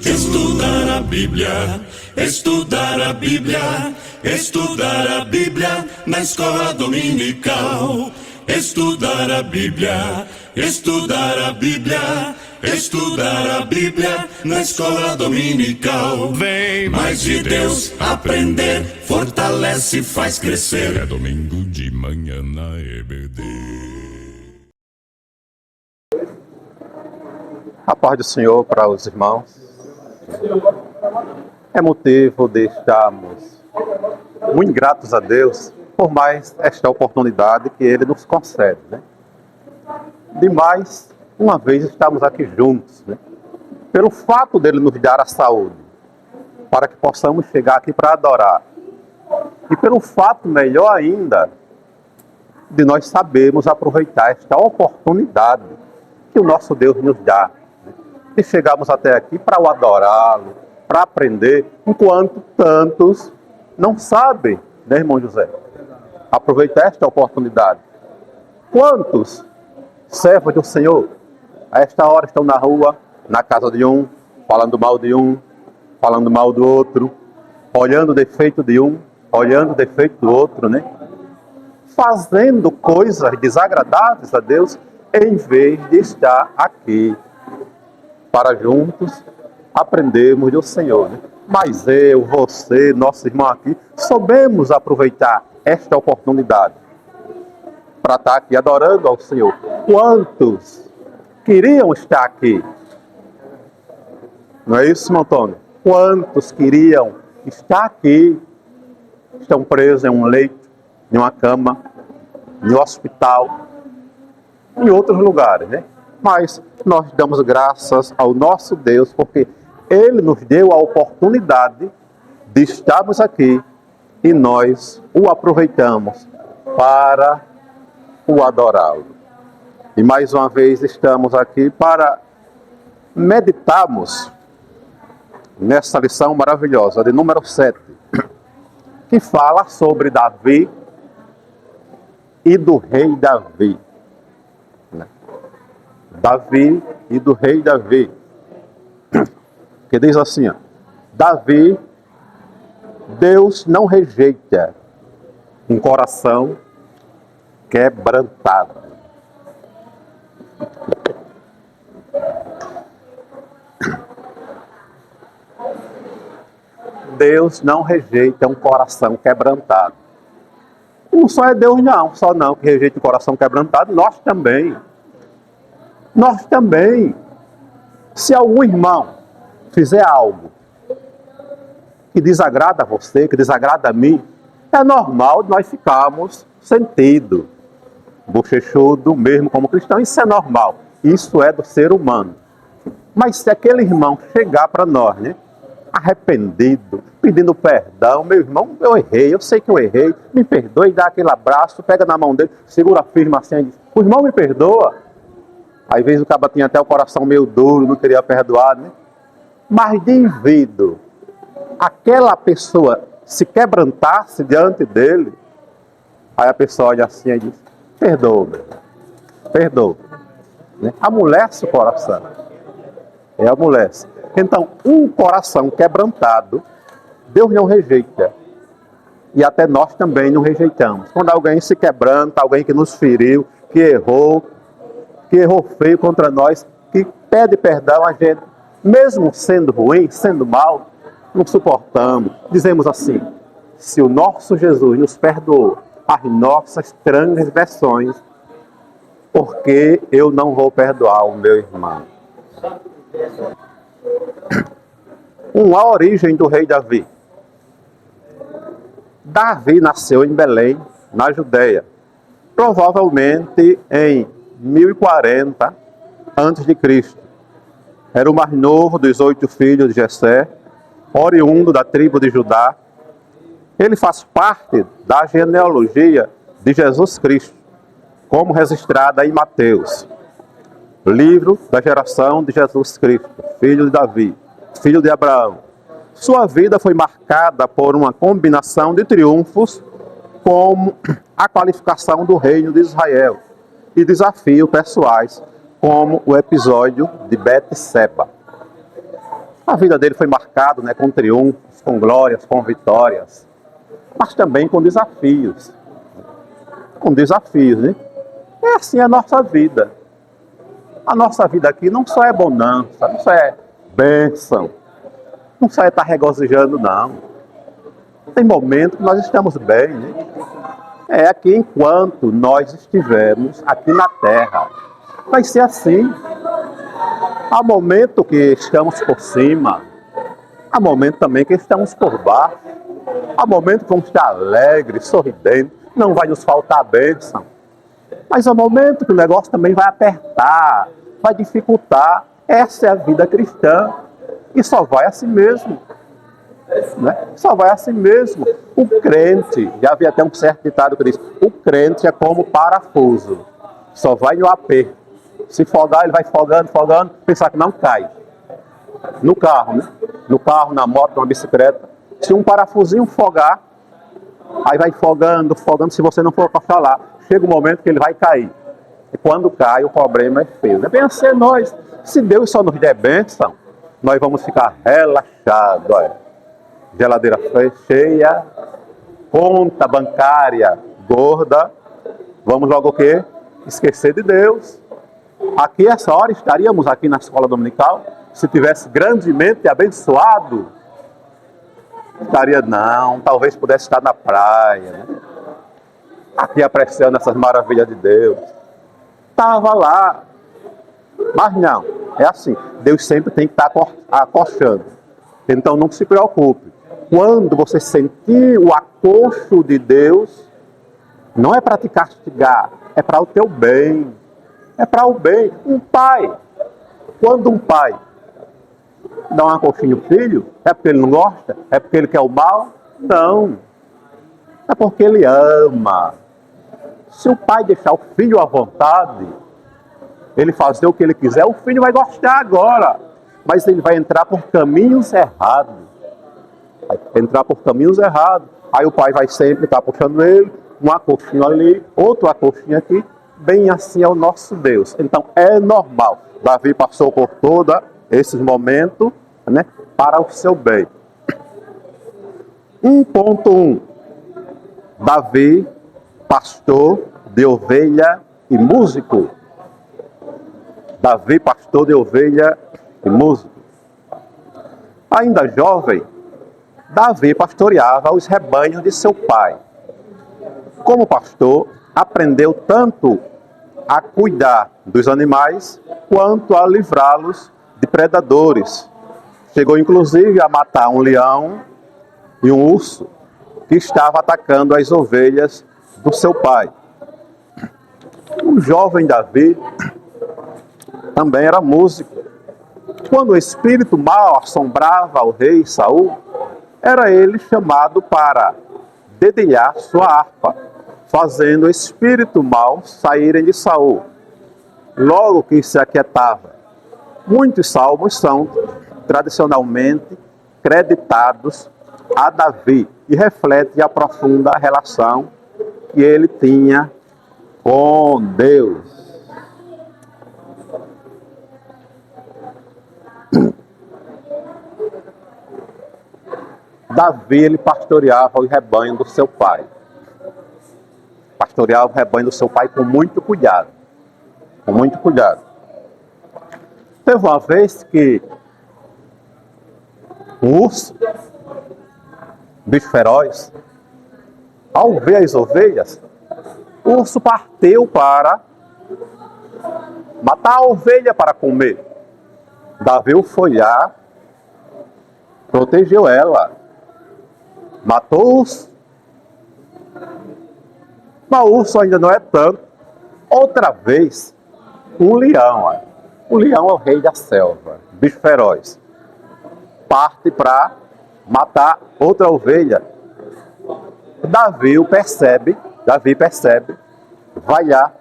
Estudar a Bíblia, estudar a Bíblia, estudar a Bíblia na escola dominical. Estudar a Bíblia, estudar a Bíblia, estudar a Bíblia na escola dominical. Vem mais de Deus aprender, fortalece e faz crescer. É domingo de manhã na EBD. A paz do Senhor para os irmãos. É motivo de estarmos muito gratos a Deus por mais esta oportunidade que Ele nos concede, né? De mais uma vez estamos aqui juntos, né? Pelo fato dele nos dar a saúde, para que possamos chegar aqui para adorar. E pelo fato, melhor ainda, de nós sabermos aproveitar esta oportunidade que o nosso Deus nos dá. E chegamos até aqui para o adorá-lo, para aprender, enquanto tantos não sabem, né, irmão José? Aproveitar esta oportunidade. Quantos servos do Senhor a esta hora estão na rua, na casa de um, falando mal de um, falando mal do outro, olhando o defeito de um, olhando o defeito do outro, né? Fazendo coisas desagradáveis a Deus, em vez de estar aqui para juntos aprendermos do Senhor, né? Mas eu, você, nosso irmão aqui, soubemos aproveitar esta oportunidade para estar aqui adorando ao Senhor. Quantos queriam estar aqui? Não é isso, irmão Antônio? Quantos queriam estar aqui? Estão presos em um leito, em uma cama, em um hospital, em outros lugares, né? Mas nós damos graças ao nosso Deus, porque Ele nos deu a oportunidade de estarmos aqui e nós o aproveitamos para o adorá-lo. E mais uma vez estamos aqui para meditarmos nessa lição maravilhosa de número 7, que fala sobre Davi e do rei Davi. Davi e do rei Davi, que diz assim, ó, Davi, Deus não rejeita um coração quebrantado. Deus não rejeita um coração quebrantado. Não só é Deus não, só não que rejeita o coração quebrantado, nós também. Nós também, se algum irmão fizer algo que desagrada a você, que desagrada a mim, é normal nós ficarmos sentidos, bochechudo, mesmo como cristão, isso é normal, isso é do ser humano. Mas se aquele irmão chegar para nós, né, arrependido, pedindo perdão, meu irmão, eu errei, eu sei que eu errei, me perdoe, dá aquele abraço, pega na mão dele, segura firme assim e diz, o irmão me perdoa. Às vezes o cara tinha até o coração meio duro, não queria perdoar, né? Mas devido aquela pessoa se quebrantasse diante dele, aí a pessoa olha assim e diz, perdoa, perdoa. Né? Amolece o coração. Amolece. Então, um coração quebrantado, Deus não rejeita. E até nós também não rejeitamos. Quando alguém se quebranta, alguém que nos feriu, que errou feio contra nós, que pede perdão, a gente, mesmo sendo ruim, sendo mal, não suportamos. Dizemos assim, se o nosso Jesus nos perdoou as nossas transgressões, por que eu não vou perdoar o meu irmão? A origem do rei Davi. Davi nasceu em Belém, na Judeia, provavelmente em 1040 a.C. Era o mais novo dos 8 filhos de Jessé, oriundo da tribo de Judá. Ele faz parte da genealogia de Jesus Cristo, como registrada em Mateus, livro da geração de Jesus Cristo, filho de Davi, filho de Abraão. Sua vida foi marcada por uma combinação de triunfos, como a qualificação do reino de Israel e desafios pessoais, como o episódio de Betseba. A vida dele foi marcada, né, com triunfos, com glórias, com vitórias, mas também com desafios. Com desafios, né? É assim a nossa vida. A nossa vida aqui não só é bonança, não só é bênção, não só é estar regozijando, não. Tem momentos que nós estamos bem, né? É aqui enquanto nós estivermos aqui na terra. Vai ser assim. Há momento que estamos por cima, há momento também que estamos por baixo, há momento que vamos estar alegres, sorridentes, não vai nos faltar a bênção. Mas há momento que o negócio também vai apertar, vai dificultar. Essa é a vida cristã. E só vai assim mesmo. Né? Só vai assim mesmo. O crente, já havia até um certo ditado que diz, o crente é como parafuso, só vai no aperto. Se folgar, ele vai folgando, pensar que não cai. No carro, né? No carro, na moto, na bicicleta. Se um parafusinho folgar, aí vai folgando, se você não for para falar, chega um momento que ele vai cair. E quando cai, o problema é feio. É bem assim nós. Se Deus só nos der bênção, nós vamos ficar relaxados, olha. Geladeira cheia, conta bancária gorda, vamos logo o quê? Esquecer de Deus. Aqui, essa hora, estaríamos aqui na escola dominical, se tivesse grandemente abençoado, estaria, não, talvez pudesse estar na praia, né? Aqui apreciando essas maravilhas de Deus. Estava lá, mas não, é assim, Deus sempre tem que estar acochando, então não se preocupe. Quando você sentir o acolcho de Deus, não é para te castigar, é para o teu bem. É para o bem. Um pai, quando um pai dá um acolchinho ao filho, é porque ele não gosta? É porque ele quer o mal? Não. É porque ele ama. Se o pai deixar o filho à vontade, ele fazer o que ele quiser, o filho vai gostar agora. Mas ele vai entrar por caminhos errados. Vai entrar por caminhos errados. Aí o pai vai sempre estar puxando ele, um acolchinho ali, outro acolchinho aqui. Bem assim é o nosso Deus. Então é normal. Davi passou por todos esses momentos, né, para o seu bem. 1.1. Davi, pastor de ovelha e músico. Davi, pastor de ovelha e músico. Ainda jovem, Davi pastoreava os rebanhos de seu pai. Como pastor, aprendeu tanto a cuidar dos animais, quanto a livrá-los de predadores. Chegou inclusive a matar um leão e um urso que estava atacando as ovelhas do seu pai. O jovem Davi também era músico. Quando o espírito mau assombrava o rei Saul, era ele chamado para dedilhar sua harpa, fazendo o espírito mau saírem de Saul. Logo que se aquietava. Muitos salmos são tradicionalmente creditados a Davi e refletem a profunda relação que ele tinha com Deus. Davi, ele pastoreava o rebanho do seu pai. Pastoreava o rebanho do seu pai com muito cuidado. Com muito cuidado. Teve uma vez que um urso, bicho feroz, ao ver as ovelhas, o urso partiu para matar a ovelha para comer. Davi foi lá, protegeu ela, matou o urso. Mas o urso ainda não é tanto. Outra vez, um leão. Olha. O leão é o rei da selva, bicho feroz. Parte para matar outra ovelha. Davi percebe, vai lá,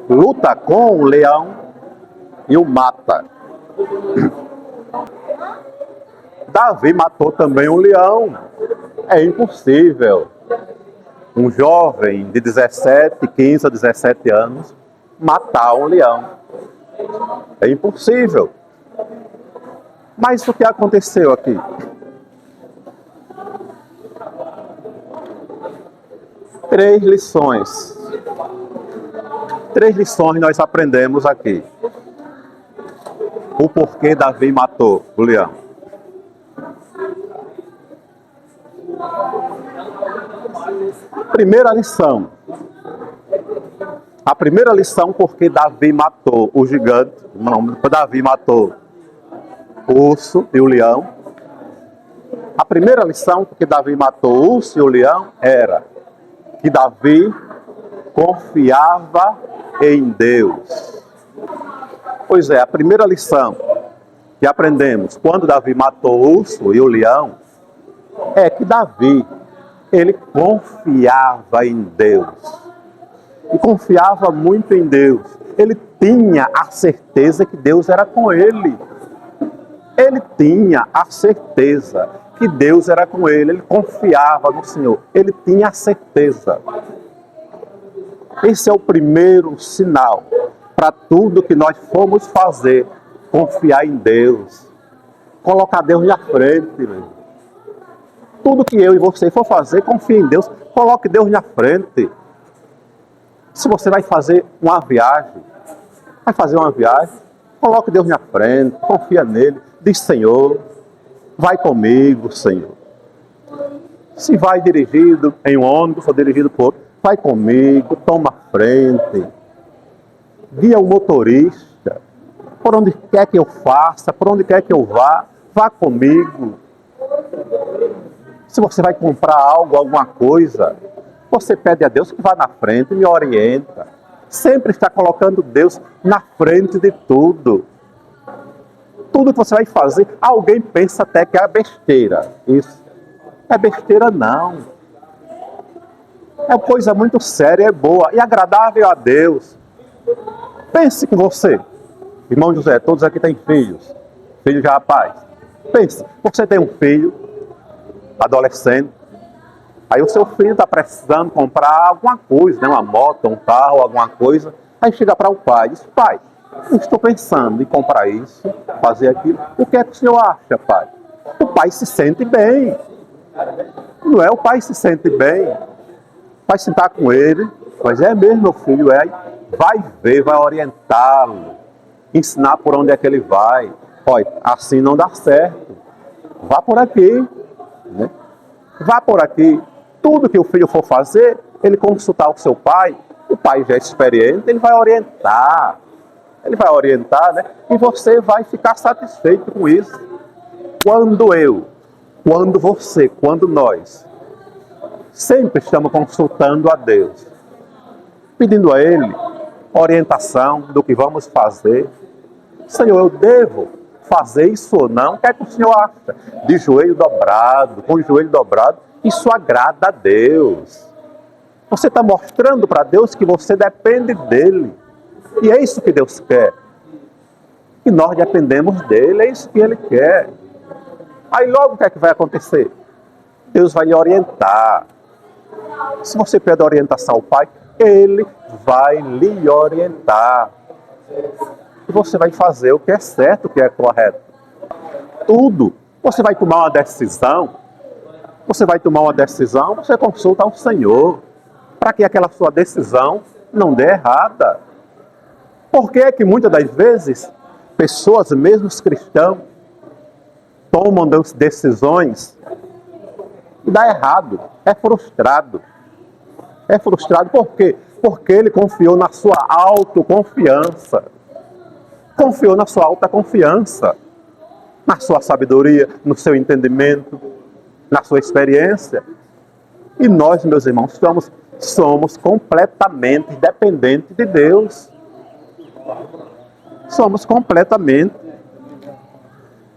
luta com o leão e o mata. Davi matou também um leão. É impossível. um jovem de 17, 15 a 17 anos matar um leão. É impossível. Mas o que aconteceu aqui? Três lições nós aprendemos aqui. O porquê Davi matou o leão. Primeira lição. A primeira lição porque Davi matou o gigante, Davi matou o urso e o leão. A primeira lição porque Davi matou o urso e o leão era que Davi confiava em Deus. Pois é, a primeira lição que aprendemos quando Davi matou o urso e o leão é que Davi, ele confiava em Deus. E confiava muito em Deus. Ele tinha a certeza que Deus era com ele. Ele tinha a certeza que Deus era com ele. Ele confiava no Senhor. Ele tinha a certeza. Esse é o primeiro sinal para tudo que nós formos fazer. Confiar em Deus. Colocar Deus na frente, meu. Tudo que eu e você for fazer, confie em Deus. Coloque Deus na frente. Se você vai fazer uma viagem, coloque Deus na frente, confia nele. Diz, Senhor, vai comigo, Senhor. Se vai dirigido em um ônibus ou dirigido por outro, vai comigo, toma a frente. Guia o motorista. Por onde quer que eu faça, por onde quer que eu vá, vá comigo. Se você vai comprar algo, alguma coisa, você pede a Deus que vá na frente e me orienta. Sempre está colocando Deus na frente de tudo. Tudo que você vai fazer, alguém pensa até que é besteira. Isso é besteira não. É coisa muito séria, é boa e agradável a Deus. Pense com você. Irmão José, todos aqui têm filhos. Filhos de rapaz. Pense, você tem um filho, adolescente. Aí o seu filho está precisando comprar alguma coisa, né? Uma moto, um carro, alguma coisa. Aí chega para o pai e diz, pai, eu estou pensando em comprar isso, fazer aquilo. O que é que o senhor acha, pai? O pai se sente bem. Não é? O pai se sente bem. Vai sentar com ele. Pois é mesmo, meu filho, é. Vai ver, vai orientá-lo. Ensinar por onde é que ele vai. Olha, assim não dá certo. Vá por aqui. Né? Vá por aqui. Tudo que o filho for fazer, ele consultar o seu pai. O pai já é experiente, ele vai orientar. Ele vai orientar, né? E você vai ficar satisfeito com isso. Quando eu, quando você, quando nós, sempre estamos consultando a Deus, pedindo a Ele orientação do que vamos fazer. Senhor, eu devo fazer isso ou não? O que é que o Senhor acha? De joelho dobrado, com o joelho dobrado, isso agrada a Deus. Você está mostrando para Deus que você depende dEle. E é isso que Deus quer. E nós dependemos dEle, é isso que Ele quer. Aí logo o que é que vai acontecer? Deus vai lhe orientar. Se você pede orientação ao Pai, Ele vai lhe orientar. E você vai fazer o que é certo, o que é correto. Tudo. Você vai tomar uma decisão. Você consulta ao Senhor. Para que aquela sua decisão não dê errada. Por que é que muitas das vezes, pessoas, mesmo os cristãos, tomam decisões e dá errado, é frustrado. É frustrado por quê? Porque ele confiou na sua autoconfiança. Confiou na sua alta confiança, na sua sabedoria, no seu entendimento, na sua experiência. E nós, meus irmãos, somos completamente dependentes de Deus. Somos completamente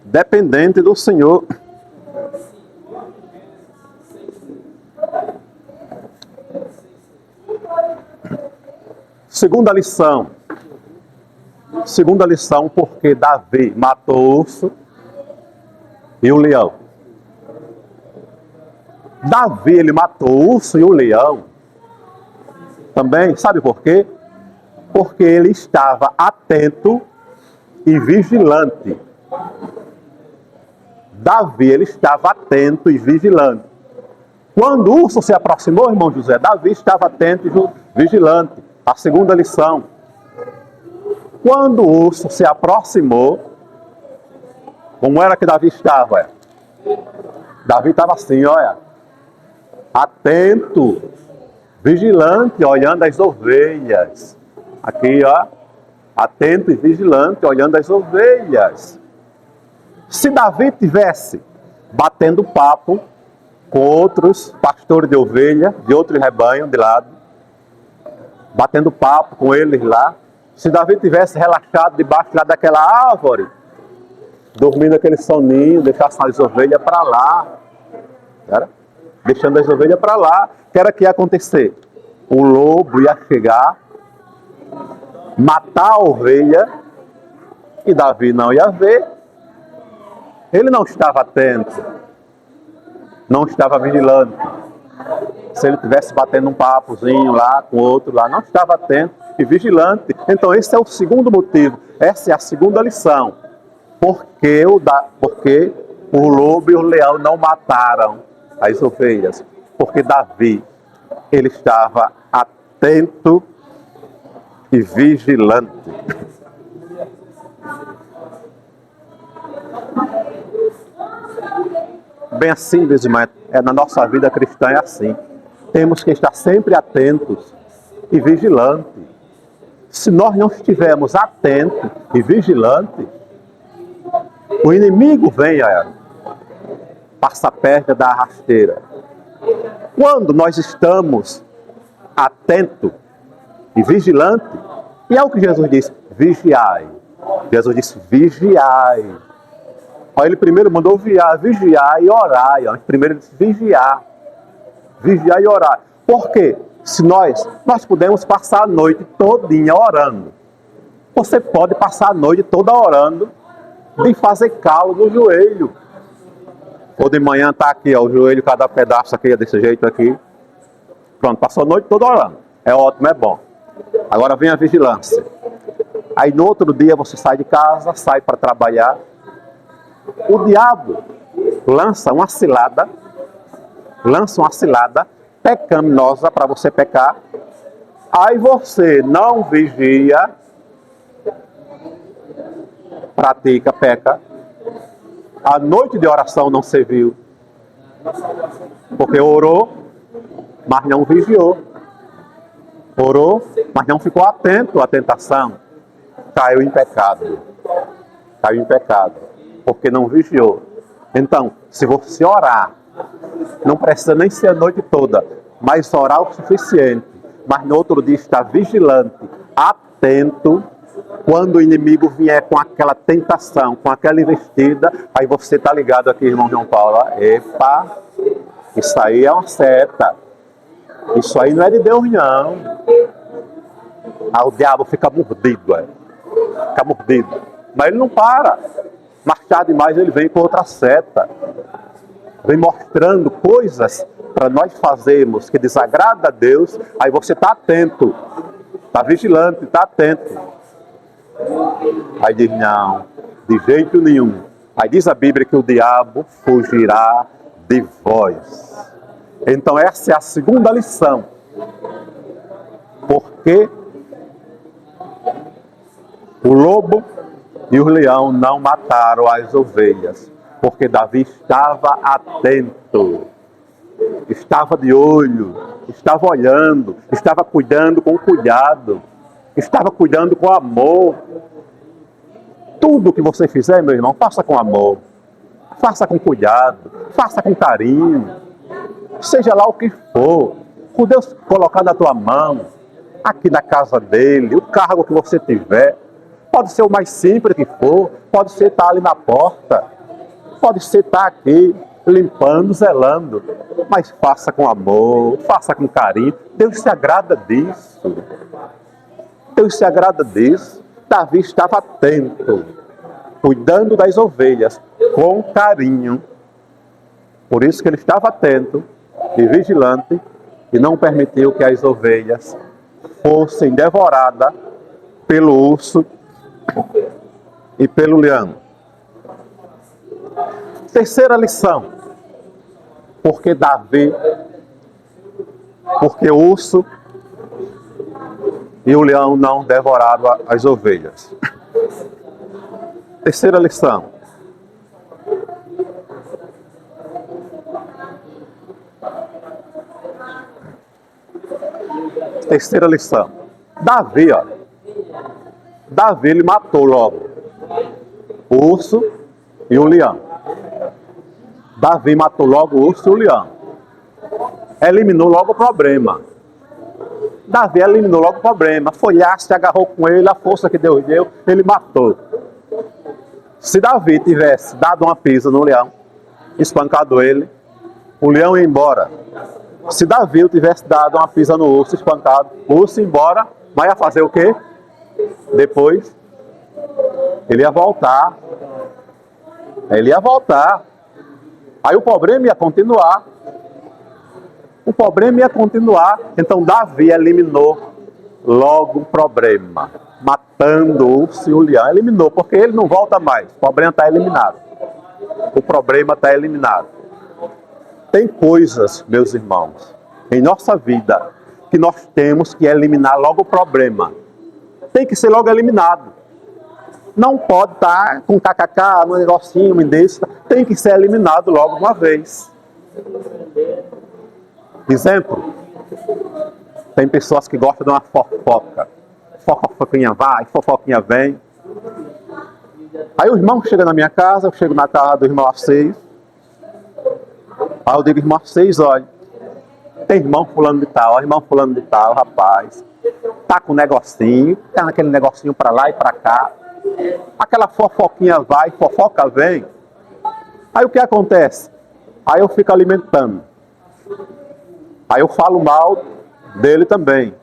dependentes do Senhor. Segunda lição, porque Davi matou o urso e o leão. Davi, ele matou o urso e o leão. Também, sabe por quê? Porque ele estava atento e vigilante. Davi, ele estava atento e vigilante. Quando o urso se aproximou, irmão José, Davi estava atento e vigilante. A segunda lição. Quando o urso se aproximou, como era que Davi estava? Davi estava assim, olha, atento, vigilante, olhando as ovelhas. Aqui, ó, atento e vigilante, olhando as ovelhas. Se Davi tivesse batendo papo com outros pastores de ovelha, de outro rebanho de lado, batendo papo com eles lá, se Davi tivesse relaxado debaixo lá daquela árvore, dormindo aquele soninho, deixasse as ovelhas para lá, era? Deixando as ovelhas para lá, o que era que ia acontecer? O lobo ia chegar, matar a ovelha, e Davi não ia ver. Ele não estava atento, não estava vigilante. Se ele estivesse batendo um papozinho lá com outro lá, não estava atento e vigilante. Então esse é o segundo motivo, essa é a segunda lição. Porque o lobo e o leão não mataram as ovelhas? Porque Davi, ele estava atento e vigilante. Bem assim, meus irmãos, na nossa vida cristã é assim. Temos que estar sempre atentos e vigilantes. Se nós não estivermos atentos e vigilantes, o inimigo vem, passa perto da rasteira. Quando nós estamos atentos e vigilantes, e é o que Jesus disse, vigiai. Jesus disse, vigiai. Ele primeiro mandou vigiar e orar. Primeiro ele disse vigiar e orar. Por quê? Se nós podemos passar a noite todinha orando. Você pode passar a noite toda orando de fazer calo no joelho. Ou de manhã tá aqui, ó, o joelho, cada pedaço aqui, desse jeito aqui. Pronto, passou a noite toda orando. É ótimo, é bom. Agora vem a vigilância. Aí no outro dia você sai de casa, sai para trabalhar. O diabo lança uma cilada pecaminosa para você pecar. Aí você não vigia, pratica, peca. A noite de oração não serviu, porque orou, mas não vigiou. Orou, mas não ficou atento à tentação. Caiu em pecado. Porque não vigiou. Então, se você orar, não precisa nem ser a noite toda, mas orar o suficiente, mas no outro dia estar vigilante, atento, quando o inimigo vier com aquela tentação, com aquela investida, aí você está ligado aqui, irmão João Paulo, epa, isso aí é uma seta, isso aí não é de Deus não. Aí o diabo fica mordido, fica mordido, mas ele não para. Mais tarde demais ele vem com outra seta, vem mostrando coisas para nós fazermos que desagrada a Deus. Aí você está atento, está vigilante, está atento. Aí diz, não, de jeito nenhum. Aí diz a Bíblia que o diabo fugirá de vós. Então essa é a segunda lição. Porque o lobo e o leão não mataram as ovelhas, porque Davi estava atento, estava de olho, estava olhando, estava cuidando com cuidado, estava cuidando com amor. Tudo que você fizer, meu irmão, faça com amor, faça com cuidado, faça com carinho, seja lá o que for, o Deus colocar na tua mão, aqui na casa dele, o cargo que você tiver. Pode ser o mais simples que for, pode ser estar ali na porta, pode ser estar aqui limpando, zelando, mas faça com amor, faça com carinho. Deus se agrada disso. Deus se agrada disso. Davi estava atento, cuidando das ovelhas com carinho. Por isso que ele estava atento e vigilante, e não permitiu que as ovelhas fossem devoradas pelo urso e pelo leão. Terceira lição, porque o urso e o leão não devoraram as ovelhas. Terceira lição. Terceira lição. Davi, ele matou logo o urso e o leão. Davi matou logo o urso e o leão. Eliminou logo o problema. Davi eliminou logo o problema. Foi lá, se agarrou com ele, a força que Deus deu, ele matou. Se Davi tivesse dado uma pisa no leão, espancado ele, o leão ia embora. Se Davi tivesse dado uma pisa no urso, espancado, o urso ia embora, mas ia fazer o quê? Depois, ele ia voltar. Ele ia voltar. Aí o problema ia continuar. O problema ia continuar. Então Davi eliminou logo o problema. Matando o urso e o leão. Eliminou, porque ele não volta mais. O problema está eliminado. O problema está eliminado. Tem coisas, meus irmãos, em nossa vida, que nós temos que eliminar logo o problema. Tem que ser logo eliminado. Não pode estar com kkk, um negocinho desse. Tem que ser eliminado logo de uma vez. Exemplo. Tem pessoas que gostam de uma fofoca. Fofoquinha vai, fofoquinha vem. Aí o irmão chega na minha casa, eu chego na casa do irmão Arceis. Aí eu digo, irmão Arceis, olha, tem irmão fulano de tal, irmão fulano de tal, rapaz. Tá com um negocinho, tá naquele negocinho pra lá e pra cá. Aquela fofoquinha vai, fofoca vem. Aí o que acontece? Aí eu fico alimentando. Aí eu falo mal dele também.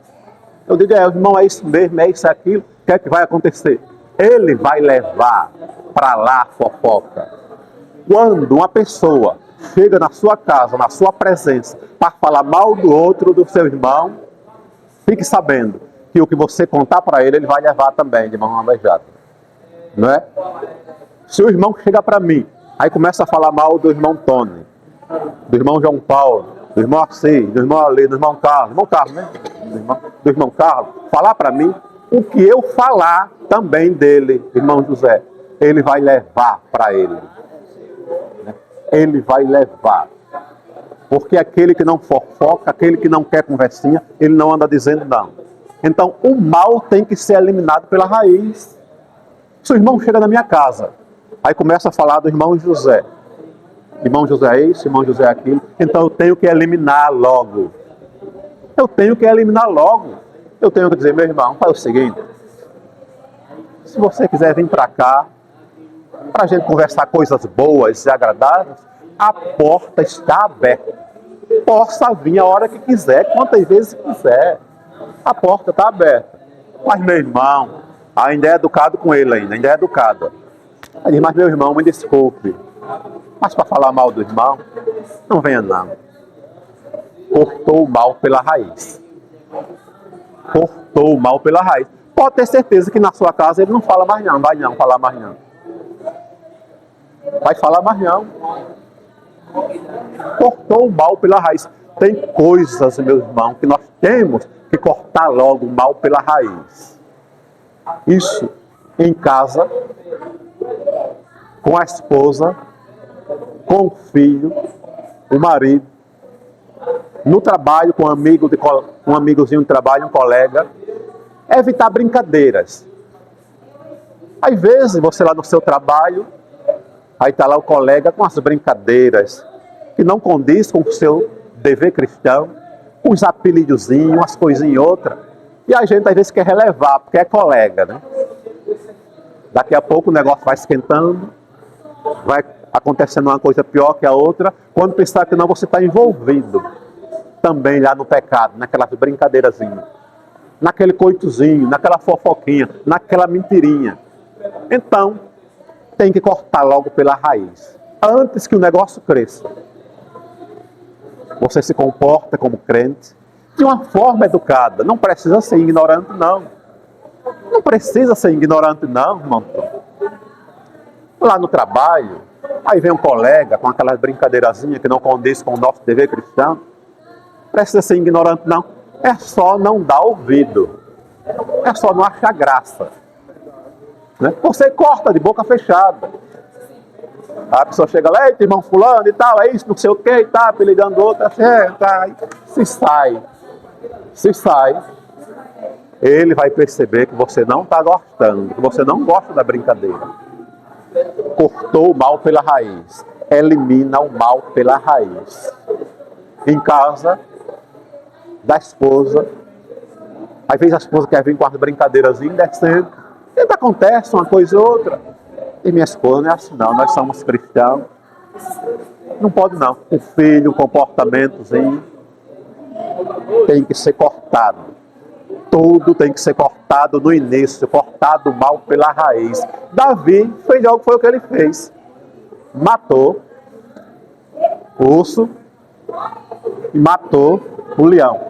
Eu digo, irmão, é isso mesmo, é isso, é aquilo. O que é que vai acontecer? Ele vai levar pra lá a fofoca. Quando uma pessoa chega na sua casa, na sua presença, para falar mal do outro, do seu irmão, fique sabendo que o que você contar para ele, ele vai levar também de mão beijada. Não é? Se o irmão chega para mim, aí começa a falar mal do irmão Tony, do irmão João Paulo, do irmão Arcei, do irmão Ali, do irmão Carlos, né? Do irmão Carlos, falar para mim, o que eu falar também dele, irmão José, ele vai levar para ele. Ele vai levar. Porque aquele que não fofoca, aquele que não quer conversinha, ele não anda dizendo não. Então, o mal tem que ser eliminado pela raiz. Se o irmão chega na minha casa, aí começa a falar do irmão José. Irmão José é isso, irmão José é aquilo. Então, eu tenho que eliminar logo. Eu tenho que eliminar logo. Eu tenho que dizer, meu irmão, faz o seguinte. Se você quiser vir para cá, para a gente conversar coisas boas e agradáveis, a porta está aberta. Possa vir a hora que quiser, quantas vezes quiser. A porta está aberta. Mas meu irmão, ainda é educado com ele ainda é educado. Aí diz, mas meu irmão, me desculpe. Mas para falar mal do irmão, não venha não. Cortou o mal pela raiz. Cortou o mal pela raiz. Pode ter certeza que na sua casa ele não fala mais não, vai não falar mais não. Vai falar mais não. Cortou o mal pela raiz. Tem coisas, meu irmão, que nós temos que cortar logo o mal pela raiz. Isso em casa, com a esposa, com o filho, o marido, no trabalho, com um amigozinho de trabalho, um colega. Evitar brincadeiras. Às vezes, você lá no seu trabalho, aí está lá o colega com as brincadeiras que não condiz com o seu dever cristão, uns apelidozinhos, umas coisinhas e outras. E a gente às vezes quer relevar, porque é colega, né? Daqui a pouco o negócio vai esquentando, vai acontecendo uma coisa pior que a outra. Quando pensar que não, você está envolvido também lá no pecado, naquelas brincadeirazinhas, naquele coitozinho, naquela fofoquinha, naquela mentirinha. Então, tem que cortar logo pela raiz, antes que o negócio cresça. você se comporta como crente de uma forma educada. Não precisa ser ignorante, não. Não precisa ser ignorante, não, irmão. Lá no trabalho, aí vem um colega com aquelas brincadeirazinhas que não condiz com o nosso dever cristão. Não precisa ser ignorante, não. É só não dar ouvido. É só não achar graça. Né? Você corta de boca fechada. A pessoa chega lá, eita, irmão fulano e tal, é isso, não sei o que e tal, apelidando outro, assim, tá. Se sai, ele vai perceber que você não está gostando, que você não gosta da brincadeira. Cortou o mal pela raiz. Elimina o mal pela raiz. Em casa, da esposa, às vezes a esposa quer vir com as brincadeiras indecentes, sempre acontece uma coisa ou outra. E minha esposa não é assim não, nós somos cristãos. Não pode não. O filho, o comportamentozinho tem que ser cortado. Tudo tem que ser cortado no início, cortado o mal pela raiz. Davi fez algo que foi o que ele fez. Matou o urso e matou o leão.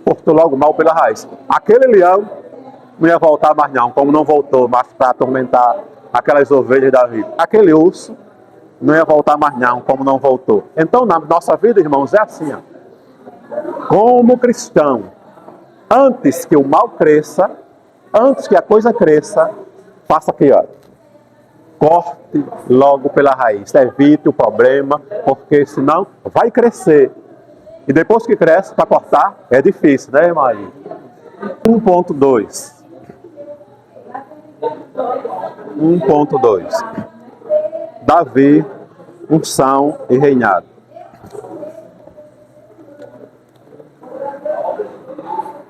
Cortou logo o mal pela raiz. Aquele leão não ia voltar mais não, como não voltou mais para atormentar aquelas ovelhas de Davi. Aquele urso não ia voltar mais não, como não voltou. Então, na nossa vida, irmãos, é assim, ó. Como cristão, antes que o mal cresça, antes que a coisa cresça, faça aqui, ó. Corte logo pela raiz. Evite o problema, porque senão vai crescer. E depois que cresce, para cortar, é difícil, né, irmã? 1.2. 1.2. Davi, unção e reinado.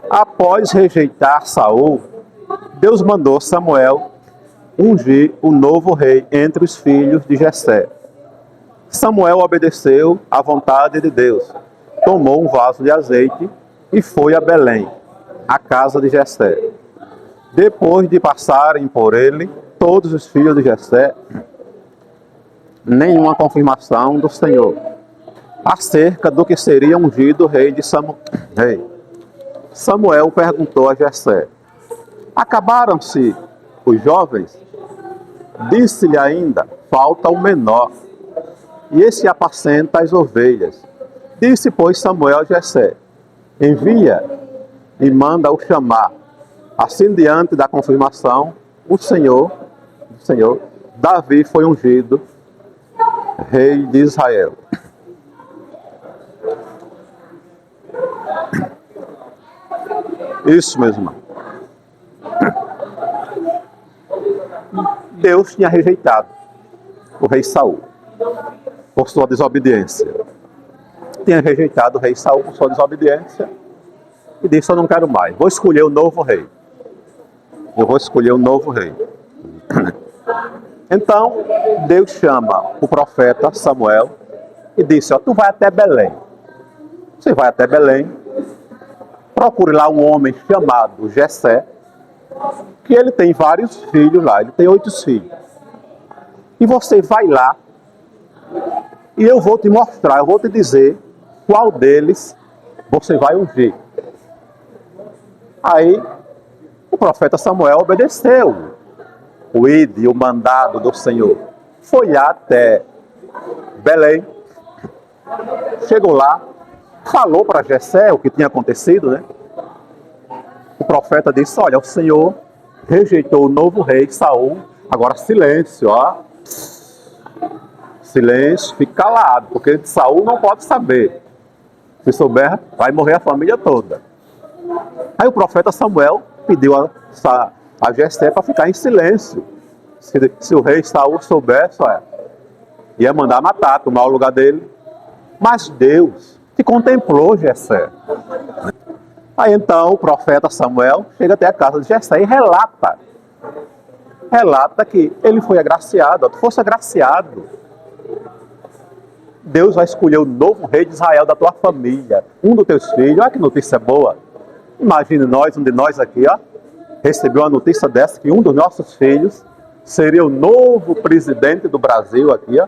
Após rejeitar Saul, Deus mandou Samuel ungir o novo rei entre os filhos de Jessé. Samuel obedeceu à vontade de Deus, tomou um vaso de azeite e foi a Belém, a casa de Jessé. Depois de passarem por ele todos os filhos de Jessé, nenhuma confirmação do Senhor acerca do que seria ungido o rei de Samuel. Samuel perguntou a Jessé: acabaram-se os jovens? Disse-lhe ainda: falta o menor, e esse apacenta as ovelhas. Disse, pois, Samuel a Jessé: envia e manda-o chamar. Assim, diante da confirmação, o Senhor, Davi foi ungido rei de Israel. Isso, meu irmão. Deus tinha rejeitado o rei Saul por sua desobediência. Tinha rejeitado o rei Saul por sua desobediência e disse: eu não quero mais, vou escolher o novo rei. Eu vou escolher o novo rei. Então, Deus chama o profeta Samuel e disse: ó, tu vai até Belém. Você vai até Belém, procure lá um homem chamado Jessé, que ele tem vários filhos lá, ele tem 8 filhos. E você vai lá e eu vou te mostrar, eu vou te dizer qual deles você vai ungir. Aí o profeta Samuel obedeceu o ídolo, o mandado do Senhor. Foi até Belém, chegou lá, falou para Jessé o que tinha acontecido, né? O profeta disse: olha, o Senhor rejeitou o novo rei Saul. Agora silêncio, ó. Silêncio, fique calado, porque Saul não pode saber. Se souber, vai morrer a família toda. Aí o profeta Samuel pediu a Jessé para ficar em silêncio. Se o rei Saul soubesse, olha, ia mandar matar, tomar o lugar dele. Mas Deus te contemplou, Jessé. Aí então o profeta Samuel chega até a casa de Jessé e relata que ele foi agraciado. Tu fosse agraciado, Deus vai escolher o novo rei de Israel da tua família, um dos teus filhos. Olha que notícia boa. Imagine um de nós aqui, ó, recebeu uma notícia dessa, que um dos nossos filhos seria o novo presidente do Brasil aqui, ó.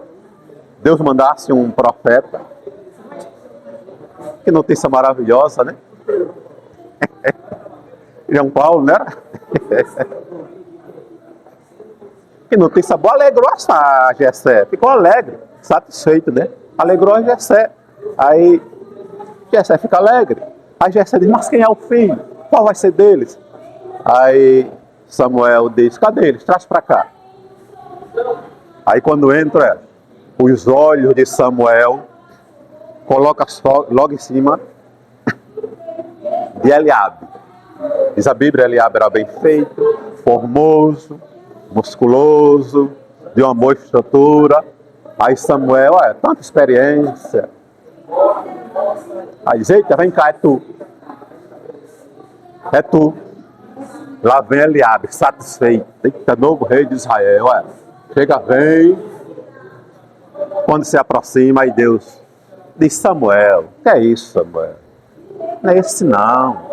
Deus mandasse um profeta. Que notícia maravilhosa, né? João Paulo, né? Que notícia boa, alegrou a Jessé. Ficou alegre, satisfeito, né? Alegrou a Jessé. Aí Jessé fica alegre. Aí Jessé diz, mas quem é o filho? Qual vai ser deles? Aí Samuel diz, cadê eles? Traz para cá. Aí quando entra, os olhos de Samuel coloca logo em cima de Eliabe. Diz a Bíblia, Eliabe era bem feito, formoso, musculoso, de uma boa estatura. Aí Samuel, tanta experiência. Aí diz, eita, vem cá, é tu. É tu. Lá vem Eliabe, satisfeito. Eita, novo rei de Israel. Chega, vem. Quando se aproxima, aí Deus diz, Samuel, que é isso, Samuel? Não é esse não.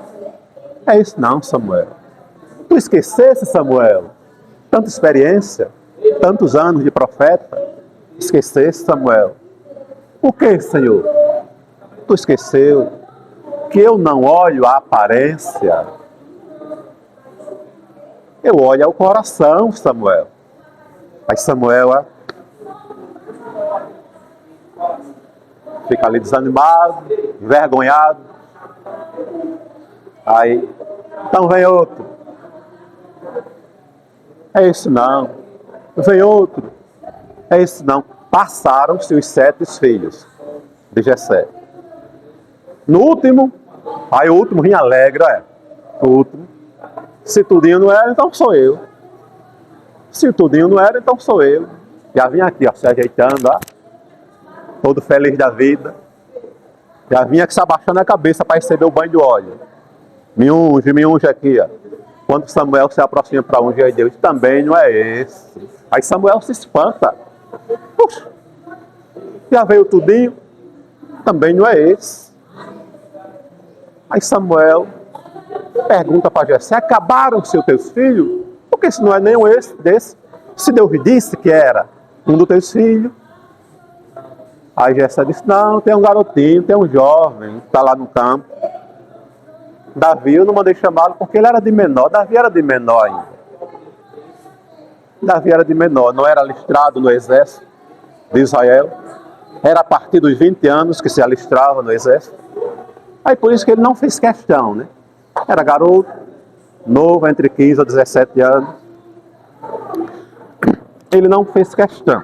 É isso não, Samuel. Tu esquecesse, Samuel? Tanta experiência, tantos anos de profeta. Esquecesse, Samuel? O que, Senhor? Tu esqueceu que eu não olho a aparência. Eu olho ao coração, Samuel. Aí Samuel fica ali desanimado, envergonhado. Aí, então vem outro. É isso não. Vem outro. É isso não. Passaram-se os 7 filhos de Jessé. No último, aí o último vinha alegre, o último. Se tudinho não era, então sou eu. Se tudinho não era, então sou eu. Já vim aqui, se ajeitando, todo feliz da vida. Já vim aqui se abaixando a cabeça para receber o banho de óleo. Me unge aqui, Quando Samuel se aproxima para ungir, Deus também não é esse. Aí Samuel se espanta. Puxa, já veio tudinho, também não é esse. Aí Samuel pergunta para Jessé, acabaram-se os teus filhos? Porque se não é nenhum desse, se Deus disse que era um dos teus filhos. Aí Jessé disse, não, tem um garotinho, tem um jovem, está lá no campo. Davi, eu não mandei chamá-lo porque ele era de menor. Davi era de menor ainda. Davi era de menor, não era alistrado no exército de Israel. Era a partir dos 20 anos que se alistrava no exército. Aí por isso que ele não fez questão, né? Era garoto, novo, entre 15 a 17 anos. Ele não fez questão.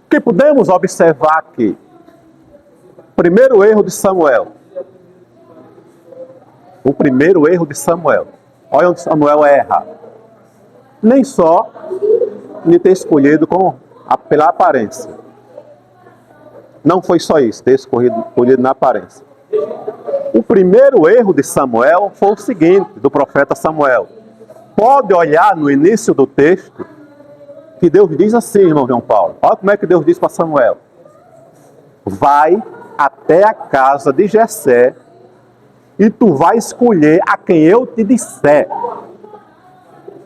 O que podemos observar aqui? Primeiro erro de Samuel. O primeiro erro de Samuel. Olha onde Samuel erra. Nem só de ter escolhido pela aparência. Não foi só isso, ter escolhido na aparência. O primeiro erro de Samuel foi o seguinte, do profeta Samuel. Pode olhar no início do texto, que Deus diz assim, irmão João Paulo. Olha como é que Deus diz para Samuel. Vai até a casa de Jessé e tu vai escolher a quem eu te disser.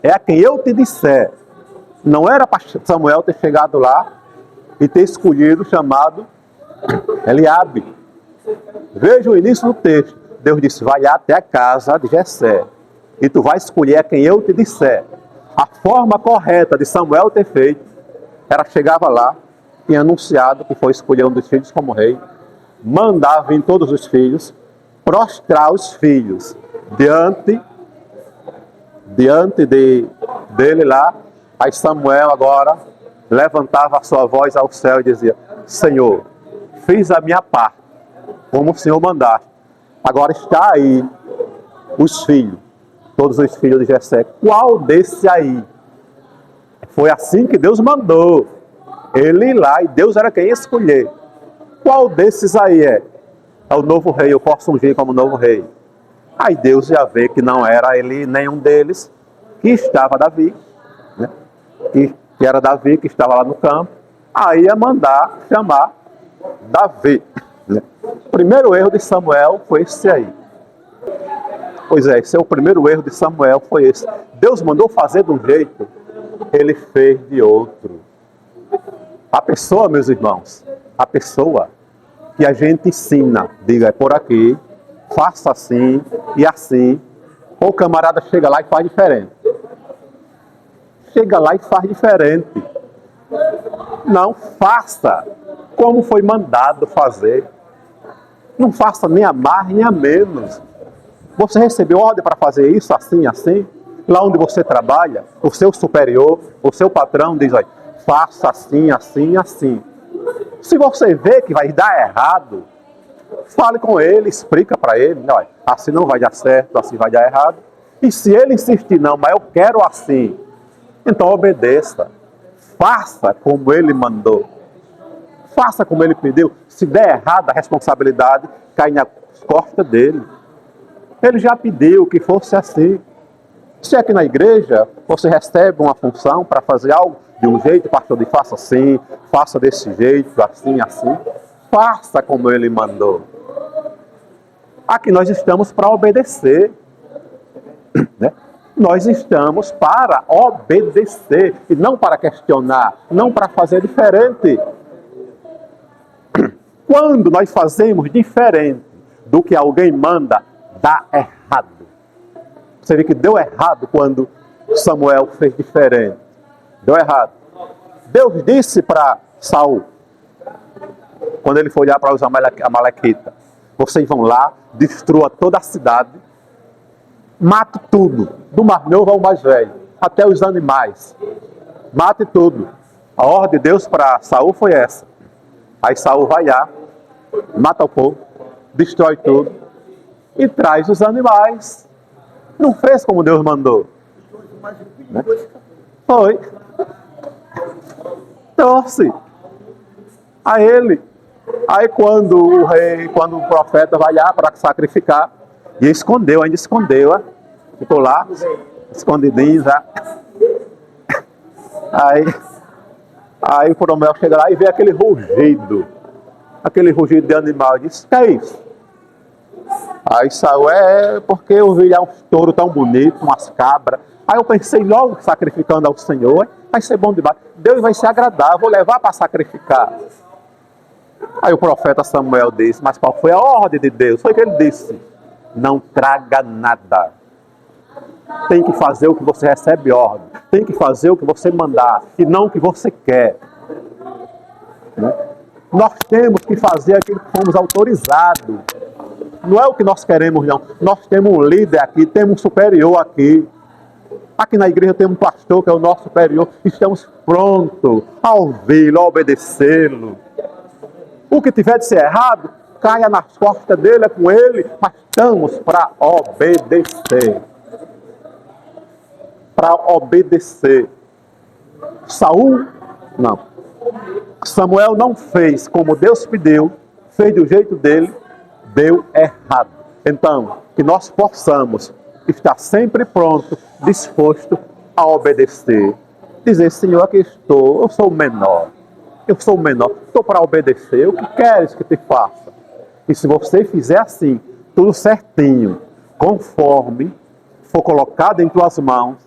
É a quem eu te disser. Não era para Samuel ter chegado lá e ter escolhido chamado Eliabe. Veja o início do texto. Deus disse, vai até a casa de Jessé e tu vai escolher a quem eu te disser. A forma correta de Samuel ter feito era chegava lá e anunciado que foi escolher um dos filhos como rei, mandava em todos os filhos, prostrar os filhos diante dele lá. Aí Samuel agora levantava a sua voz ao céu e dizia, Senhor, fiz a minha parte, como o Senhor mandaste. Agora está aí os filhos, todos os filhos de Jessé. Qual desse aí? Foi assim que Deus mandou ele ir lá e Deus era quem ia escolher. Qual desses aí é? É o novo rei, eu posso ungir como novo rei. Aí Deus ia ver que não era ele nenhum deles, que estava Davi, né? que era Davi, que estava lá no campo. Aí ia mandar chamar Davi. Né? O primeiro erro de Samuel foi esse aí. Pois é, esse é o primeiro erro de Samuel, foi esse. Deus mandou fazer de um jeito, ele fez de outro. A pessoa, meus irmãos, a pessoa que a gente ensina, diga, é por aqui, faça assim e assim, ou o camarada chega lá e faz diferente. Chega lá e faz diferente. Não, faça como foi mandado fazer. Não faça nem a mais nem a menos. Você recebeu ordem para fazer isso assim, assim? Lá onde você trabalha, o seu superior, o seu patrão diz, olha, faça assim, assim, assim. Se você vê que vai dar errado, fale com ele, explica para ele, olha, assim não vai dar certo, assim vai dar errado. E se ele insistir, não, mas eu quero assim, então obedeça. Faça como ele mandou. Faça como ele pediu. Se der errado, a responsabilidade cai nas costas dele. Ele já pediu que fosse assim. Se aqui na igreja você recebe uma função para fazer algo de um jeito, pastor, de faça assim, faça desse jeito, assim, assim. Faça como ele mandou. Aqui nós estamos para obedecer. Né? Nós estamos para obedecer e não para questionar, não para fazer diferente. Quando nós fazemos diferente do que alguém manda, dá errado. Você vê que deu errado quando Samuel fez diferente. Deu errado. Deus disse para Saul, quando ele foi olhar para os amalequitas, vocês vão lá, destrua toda a cidade, mate tudo, do mais novo ao mais velho, até os animais. Mate tudo. A ordem de Deus para Saul foi essa. Aí Saul vai lá, mata o povo, destrói tudo e traz os animais. Não fez como Deus mandou. Né? Foi. Trouxe a ele. Aí quando o profeta vai lá para sacrificar, e ainda escondeu, ficou lá, escondidinho já. Aí o coronel chega lá e vê aquele rugido de animal, e diz, que é isso? Aí Saul, porque eu vi lá um touro tão bonito, umas cabras. Aí eu pensei logo sacrificando ao Senhor, vai ser bom demais. Deus vai se agradar, vou levar para sacrificar. Aí o profeta Samuel disse, mas qual foi a ordem de Deus? Foi que ele disse, não traga nada. Tem que fazer o que você recebe ordem. Tem que fazer o que você mandar e não o que você quer. Né? Nós temos que fazer aquilo que fomos autorizados. Não é o que nós queremos, não. Nós temos um líder aqui, temos um superior aqui. Aqui na igreja temos um pastor que é o nosso superior. Estamos prontos a ouvi-lo, a obedecê-lo. O que tiver de ser errado, caia nas costas dele, é com ele, mas estamos para obedecer. Para obedecer. Samuel não fez como Deus pediu, fez do jeito dele, deu errado. Então, que nós possamos estar sempre pronto, disposto a obedecer. Dizer, Senhor, aqui estou, eu sou o menor, estou para obedecer, o que queres que te faça? E se você fizer assim, tudo certinho, conforme for colocado em tuas mãos,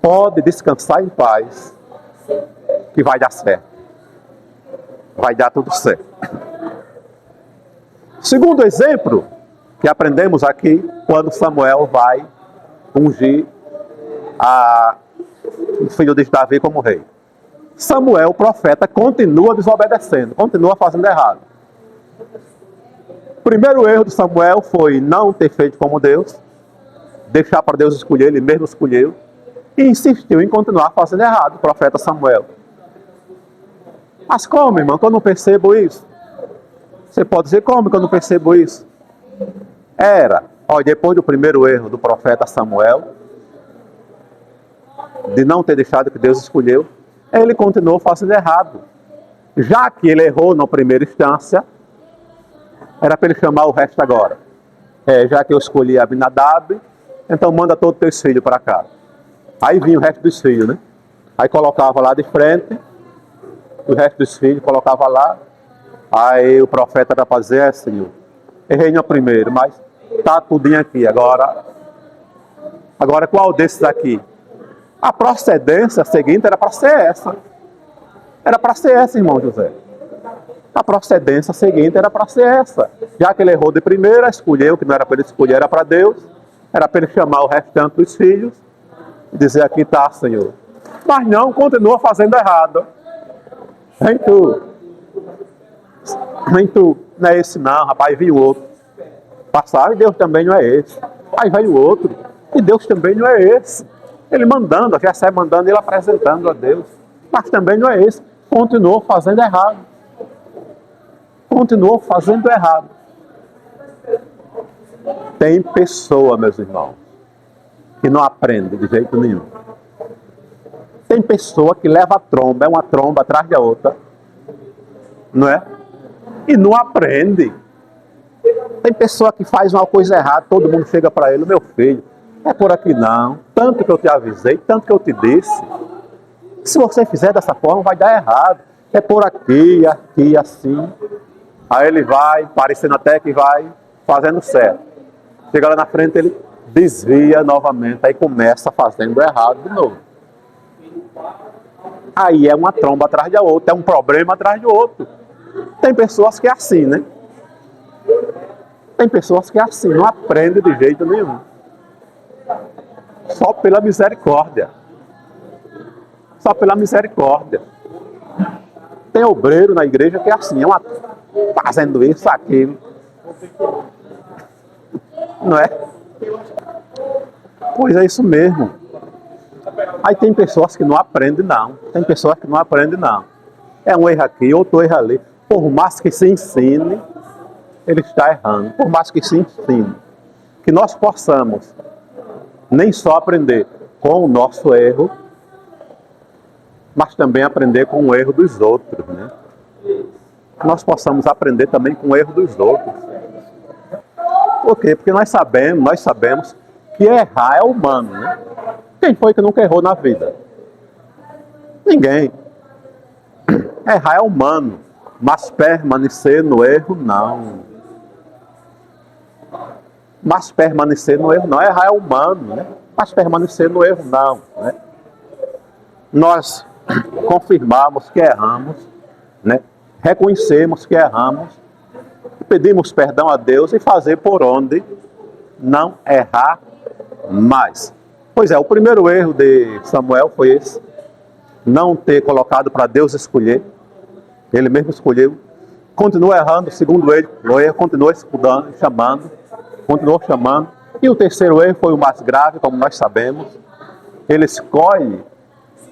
pode descansar em paz, que vai dar certo. Vai dar tudo certo. Segundo exemplo que aprendemos aqui, quando Samuel vai ungir o filho de Davi como rei. Samuel, o profeta, continua desobedecendo, continua fazendo errado. O primeiro erro de Samuel foi não ter feito como Deus, deixar para Deus escolher, ele mesmo escolheu, e insistiu em continuar fazendo errado, o profeta Samuel. Mas como, irmão, que eu não percebo isso? Você pode dizer, como que eu não percebo isso? Depois do primeiro erro do profeta Samuel, de não ter deixado o que Deus escolheu, ele continuou fazendo errado. Já que ele errou na primeira instância, era para ele chamar o resto agora. Já que eu escolhi Abinadab, então manda todos os teus filhos para cá. Aí vinha o resto dos filhos, né? Aí colocava lá de frente, o resto dos filhos colocava lá. Aí o profeta era para dizer, Senhor, errei no primeiro, mas tá tudinho aqui. Agora qual desses aqui? A procedência seguinte era para ser essa. Era para ser essa, irmão José. A procedência seguinte era para ser essa. Já que ele errou de primeira, escolheu, que não era para ele escolher, era para Deus. Era para ele chamar o restante dos filhos e dizer, aqui está, Senhor. Mas não, continua fazendo errado. Vem tu. Vem tu. Não é esse não, rapaz, veio outro. Passava e Deus também não é esse. Aí veio outro. E Deus também não é esse. Ele mandando, já sai mandando, ele apresentando a Deus. Mas também não é esse. Continuou fazendo errado. Continuou fazendo errado. Tem pessoa, meus irmãos, que não aprende de jeito nenhum. Tem pessoa que leva a tromba, é uma tromba atrás da outra, não é? E não aprende. Tem pessoa que faz uma coisa errada, todo mundo chega para ele, meu filho, é por aqui não, tanto que eu te avisei, tanto que eu te disse. Se você fizer dessa forma, vai dar errado. É por aqui, aqui, assim. Aí ele vai, parecendo até que vai fazendo certo. Chega lá na frente, ele desvia novamente, aí começa fazendo errado de novo. Aí é uma tromba atrás da outra, é um problema atrás do outro. Tem pessoas que é assim, né? Tem pessoas que é assim, não aprende de jeito nenhum. Só pela misericórdia. Só pela misericórdia. Tem obreiro na igreja que é assim, fazendo isso, aquilo. Não é? Pois é isso mesmo. Aí tem pessoas que não aprendem, não. Tem pessoas que não aprendem, não. É um erro aqui, outro erro ali. Por mais que se ensine, ele está errando. Por mais que se ensine. Que nós possamos nem só aprender com o nosso erro, mas também aprender com o erro dos outros, né? Que nós possamos aprender também com o erro dos outros. Por quê? Porque nós sabemos que errar é humano, né? Quem foi que nunca errou na vida? Ninguém. Errar é humano, mas permanecer no erro, não. Mas permanecer no erro, não. Errar é humano, né? Mas permanecer no erro, não, né? Nós confirmamos que erramos, né? Reconhecemos que erramos, pedimos perdão a Deus e fazer por onde não errar mais. Pois é, o primeiro erro de Samuel foi esse, não ter colocado para Deus escolher, ele mesmo escolheu, continuou errando, segundo ele, o erro continuou continuou chamando, e o terceiro erro foi o mais grave, como nós sabemos, ele escolhe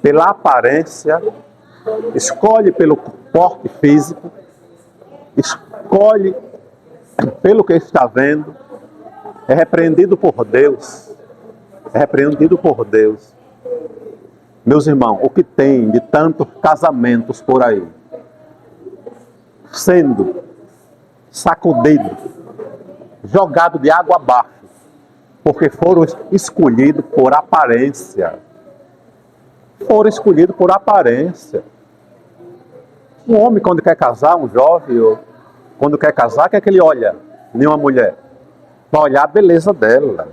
pela aparência, escolhe pelo porte físico, escolhe pelo que está vendo, é repreendido por Deus. É repreendido por Deus. Meus irmãos, o que tem de tantos casamentos por aí, sendo sacudido, jogado de água abaixo, porque foram escolhidos por aparência. Foram escolhidos por aparência. Um homem, quando quer casar, um jovem, quando quer casar, o que é que ele olha? Nenhuma mulher. Vai olhar a beleza dela.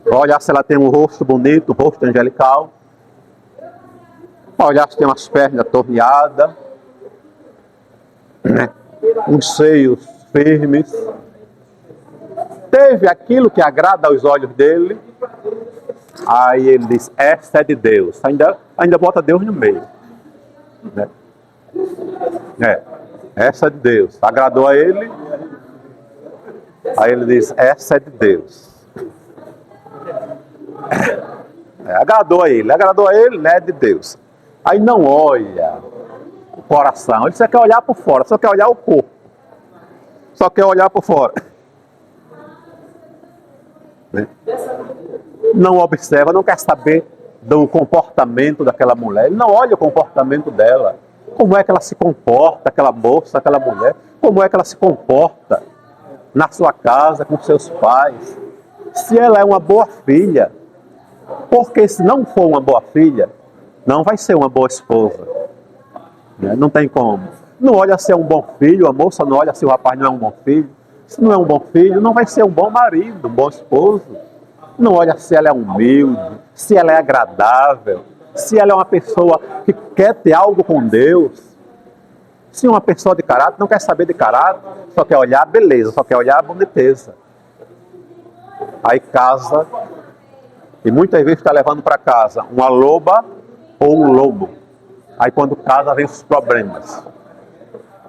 Vai olhar se ela tem um rosto bonito, um rosto angelical. Vai olhar se tem umas pernas torneadas, né? Uns seios firmes. Teve aquilo que agrada aos olhos dele. Aí ele diz, essa é de Deus. Ainda bota Deus no meio, né? Essa é de Deus. Agradou a ele. Aí ele diz, essa é de Deus. Agradou a ele, né, de Deus. Aí não olha o coração, ele só quer olhar por fora, só quer olhar o corpo, só quer olhar por fora, né? Não observa, não quer saber do comportamento daquela mulher, ele não olha o comportamento dela, como é que ela se comporta, aquela moça, aquela mulher, como é que ela se comporta na sua casa, com seus pais, se ela é uma boa filha. Porque se não for uma boa filha, não vai ser uma boa esposa, né? Não tem como. Não olha se é um bom filho, a moça não olha se o rapaz não é um bom filho. Se não é um bom filho, não vai ser um bom marido, um bom esposo. Não olha se ela é humilde, se ela é agradável, se ela é uma pessoa que quer ter algo com Deus. Se uma pessoa de caráter não quer saber de caráter, só quer olhar a beleza, só quer olhar a boniteza. Aí casa, e muitas vezes está levando para casa uma loba ou um lobo. Aí quando casa vem os problemas.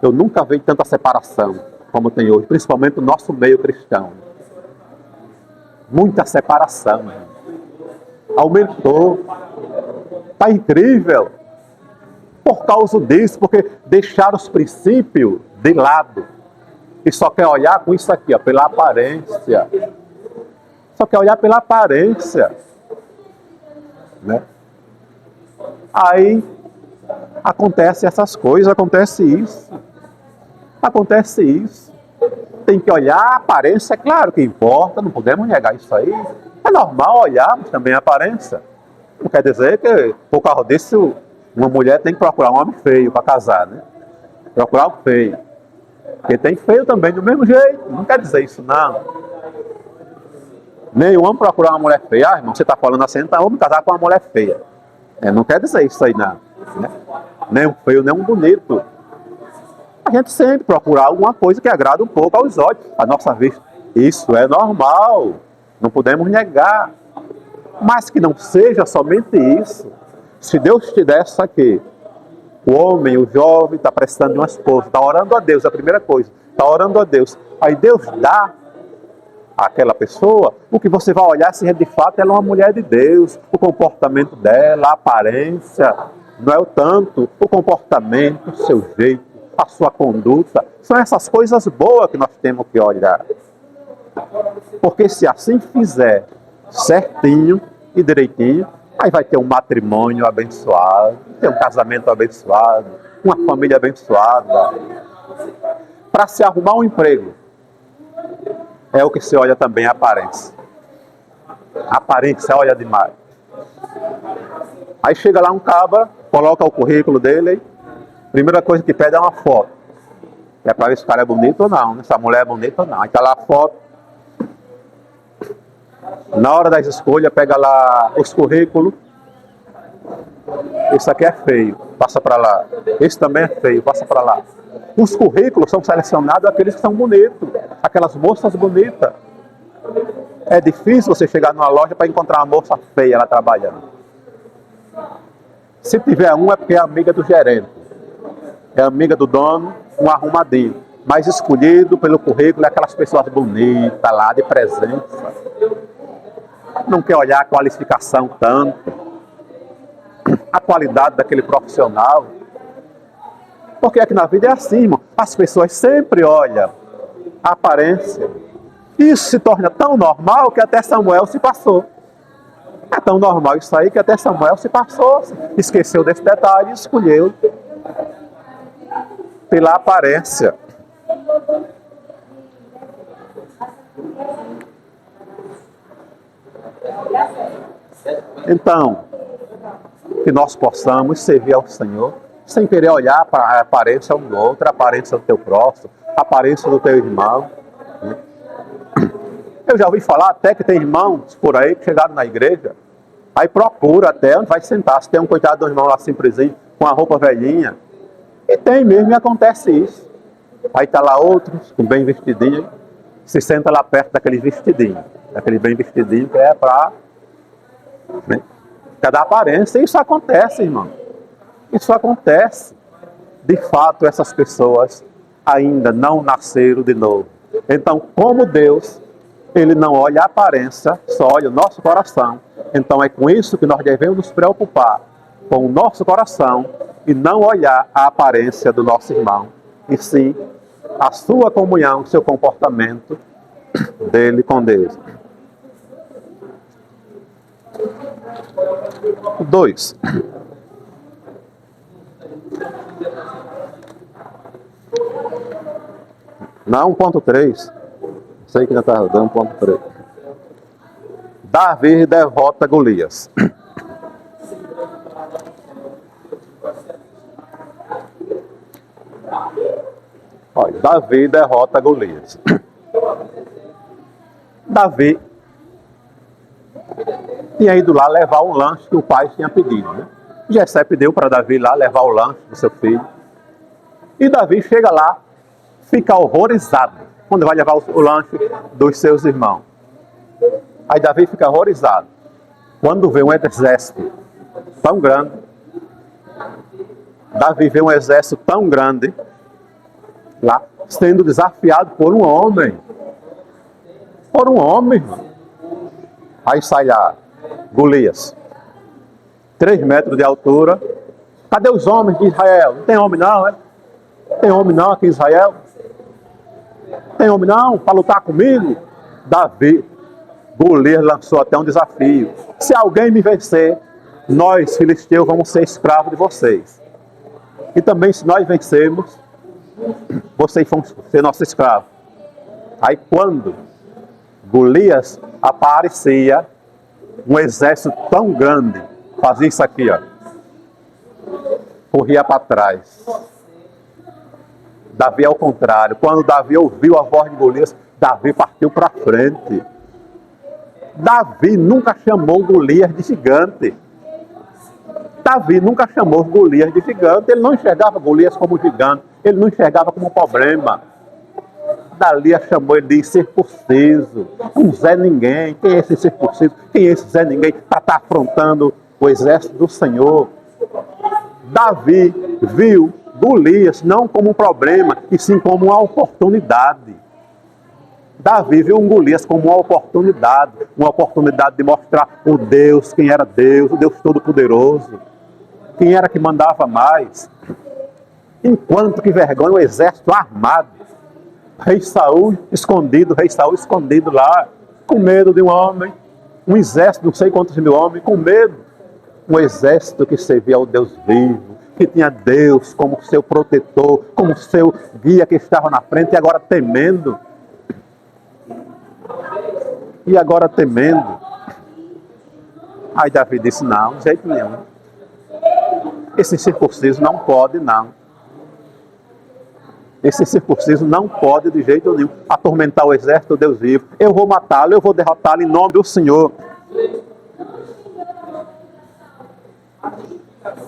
Eu nunca vi tanta separação como tem hoje, principalmente no nosso meio cristão. Muita separação, né? Aumentou. Está incrível. Por causa disso, porque deixaram os princípios de lado. E só quer olhar com isso aqui, ó, pela aparência. Só quer olhar pela aparência. Né? Aí acontece essas coisas, acontece isso. Acontece isso. Tem que olhar a aparência, é claro que importa, não podemos negar isso aí. É normal olharmos também a aparência. Não quer dizer que, por causa disso, uma mulher tem que procurar um homem feio para casar, né? Procurar um feio. Porque tem feio também do mesmo jeito. Não quer dizer isso, não. Nem o homem procurar uma mulher feia. Ah, irmão, você está falando assim, então vamos casar com uma mulher feia. Não quer dizer isso aí, não. Né? Nem um feio, nem um bonito. A gente sempre procura alguma coisa que agrada um pouco aos olhos, à nossa vista. Isso é normal. Não podemos negar. Mas que não seja somente isso. Se Deus te desse aqui, o homem, o jovem, está precisando de uma esposa, está orando a Deus, a primeira coisa, está orando a Deus. Aí Deus dá àquela pessoa, o que você vai olhar se de fato ela é uma mulher de Deus, o comportamento dela, a aparência, não é o tanto, o comportamento, o seu jeito, a sua conduta, são essas coisas boas que nós temos que olhar. Porque se assim fizer certinho e direitinho, aí vai ter um matrimônio abençoado, ter um casamento abençoado, uma família abençoada. Para se arrumar um emprego, é o que se olha também a aparência. A aparência olha demais. Aí chega lá um cabra, coloca o currículo dele, primeira coisa que pede é uma foto. É para ver se o cara é bonito ou não, né? Se a mulher é bonita ou não. Aí está lá a foto. Na hora das escolhas, pega lá os currículos. Esse aqui é feio, passa para lá. Esse também é feio, passa para lá. Os currículos são selecionados aqueles que são bonitos, aquelas moças bonitas. É difícil você chegar numa loja para encontrar uma moça feia lá trabalhando. Se tiver um, é porque é amiga do gerente, é amiga do dono, um arrumadinho. Mas escolhido pelo currículo é aquelas pessoas bonitas lá, de presença. Não quer olhar a qualificação tanto, a qualidade daquele profissional. Porque aqui na vida é assim, irmão. As pessoas sempre olham a aparência. Isso se torna tão normal que até Samuel se passou. É tão normal isso aí que até Samuel se passou. Esqueceu desse detalhe e escolheu pela aparência. Então, que nós possamos servir ao Senhor sem querer olhar para a aparência um do outro, a aparência do teu próximo, a aparência do teu irmão. Eu já ouvi falar até que tem irmãos por aí que chegaram na igreja, aí procura até onde vai sentar, se tem um coitado do irmão lá simplesinho, com a roupa velhinha. E tem mesmo, e acontece isso. Aí está lá outros, com bem vestidinho, se senta lá perto daquele vestidinho, daquele bem vestidinho que é para... Né? Cada aparência, isso acontece, irmão. Isso acontece. De fato, essas pessoas ainda não nasceram de novo. Então, como Deus, Ele não olha a aparência, só olha o nosso coração. Então, é com isso que nós devemos nos preocupar, com o nosso coração, e não olhar a aparência do nosso irmão, e sim a sua comunhão, o seu comportamento dele com Deus. 2. Na 1.3, sei que já está dando 1.3. Davi derrota Golias. Olha, Davi derrota Golias. Davi tinha ido lá levar o lanche que o pai tinha pedido, né? Jessé pediu para Davi lá levar o lanche do seu filho. E Davi chega lá, fica horrorizado, quando vai levar o lanche dos seus irmãos. Aí Davi fica horrorizado, quando vê um exército tão grande. Davi vê um exército tão grande, lá, sendo desafiado por um homem. Por um homem, irmão. Aí sai lá, Golias, 3 metros de altura. Cadê os homens de Israel? Não tem homem não, é? Tem homem não aqui em Israel? Tem homem não para lutar comigo? Davi, Golias lançou até um desafio. Se alguém me vencer, nós, filisteus, vamos ser escravos de vocês. E também, se nós vencermos, vocês vão ser nossos escravos. Aí quando Golias aparecia, um exército tão grande, fazia isso aqui, ó. Corria para trás. Davi ao contrário. Quando Davi ouviu a voz de Golias, Davi partiu para frente. Davi nunca chamou Golias de gigante. Davi nunca chamou Golias de gigante. Ele não enxergava Golias como gigante. Ele não enxergava como problema. Dali chamou ele de incircunciso. Um Zé Ninguém. Quem é esse incircunciso? Quem é esse Zé Ninguém para estar afrontando o exército do Senhor? Davi viu Golias não como um problema, e sim como uma oportunidade. Davi viu um Golias como uma oportunidade de mostrar o Deus, quem era Deus, o Deus Todo-Poderoso, quem era que mandava mais. Enquanto que vergonha o exército armado, rei Saul escondido lá, com medo de um homem, um exército, não sei quantos mil homens, com medo. Um exército que servia ao Deus vivo, que tinha Deus como seu protetor, como seu guia que estava na frente, e agora temendo. Aí Davi disse, não, de jeito nenhum. Esse circunciso não pode, não. Esse circunciso não pode de jeito nenhum atormentar o exército do Deus vivo. Eu vou matá-lo, eu vou derrotá-lo em nome do Senhor.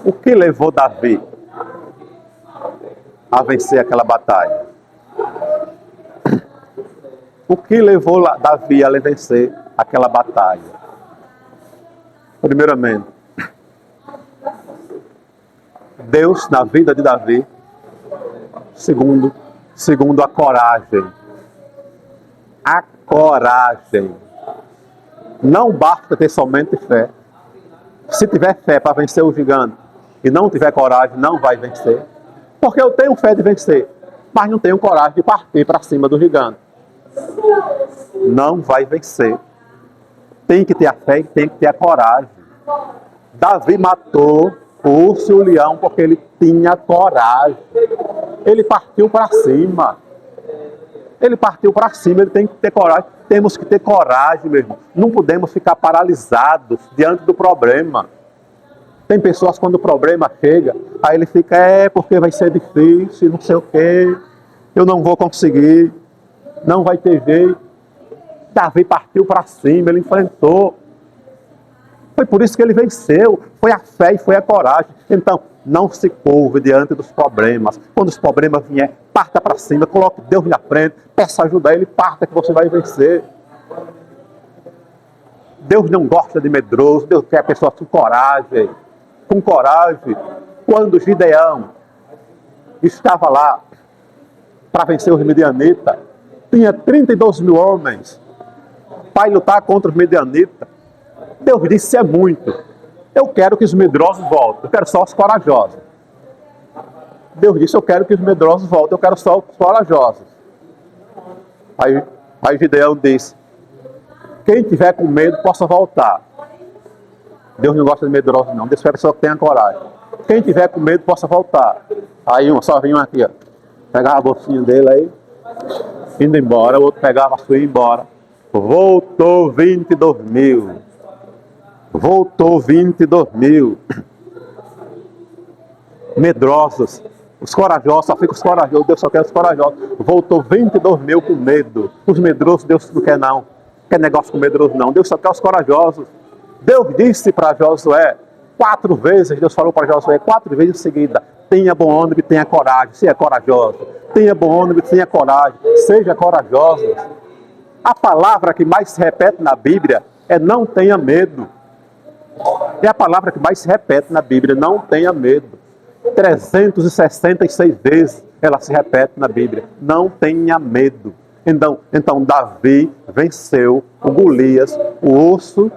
O que levou Davi a vencer aquela batalha? O que levou Davi a vencer aquela batalha? Primeiramente, Deus na vida de Davi. Segundo, a coragem. A coragem. Não basta ter somente fé. Se tiver fé para vencer o gigante e não tiver coragem, não vai vencer. Porque eu tenho fé de vencer, mas não tenho coragem de partir para cima do gigante. Não vai vencer. Tem que ter a fé e tem que ter a coragem. Davi matou o urso e o leão porque ele tinha coragem. Ele partiu para cima. Ele tem que ter coragem. Temos que ter coragem, meu irmão. Não podemos ficar paralisados diante do problema. Tem pessoas, quando o problema chega, aí ele fica, porque vai ser difícil, não sei o quê, eu não vou conseguir, não vai ter jeito. Davi partiu para cima, ele enfrentou. Foi por isso que ele venceu. Foi a fé e foi a coragem. Então, não se curve diante dos problemas. Quando os problemas vierem, parta para cima, coloque Deus na frente, peça ajuda a Ele, parta que você vai vencer. Deus não gosta de medroso, Deus quer pessoas com coragem. Com coragem. Quando Gideão estava lá para vencer os midianitas, tinha 32 mil homens para lutar contra os midianitas. Deus disse, é muito. Eu quero que os medrosos voltem, eu quero só os corajosos. Deus disse, eu quero que os medrosos voltem, eu quero só os corajosos. Aí Gideão disse, quem tiver com medo possa voltar. Deus não gosta de medrosos não, Deus quer que só tenha coragem. Quem tiver com medo possa voltar. Aí só vinha um aqui, ó, pegava a bolsinha dele aí, indo embora, o outro pegava a sua e ia embora. Voltou 22 mil. Voltou 22 mil. Medrosos. Os corajosos, só fica os corajosos. Deus só quer os corajosos. Voltou 22 mil com medo. Os medrosos, Deus não quer não. Quer negócio com medroso não. Deus só quer os corajosos. Deus disse para Josué 4 vezes, Deus falou para Josué 4 vezes em seguida, Tenha bom ânimo e tenha coragem, seja corajosa. Tenha bom ânimo e tenha coragem, seja corajosa. A palavra que mais se repete na Bíblia é não tenha medo. É a palavra que mais se repete na Bíblia, não tenha medo. 366 vezes ela se repete na Bíblia, não tenha medo. Então Davi venceu o Golias, o urso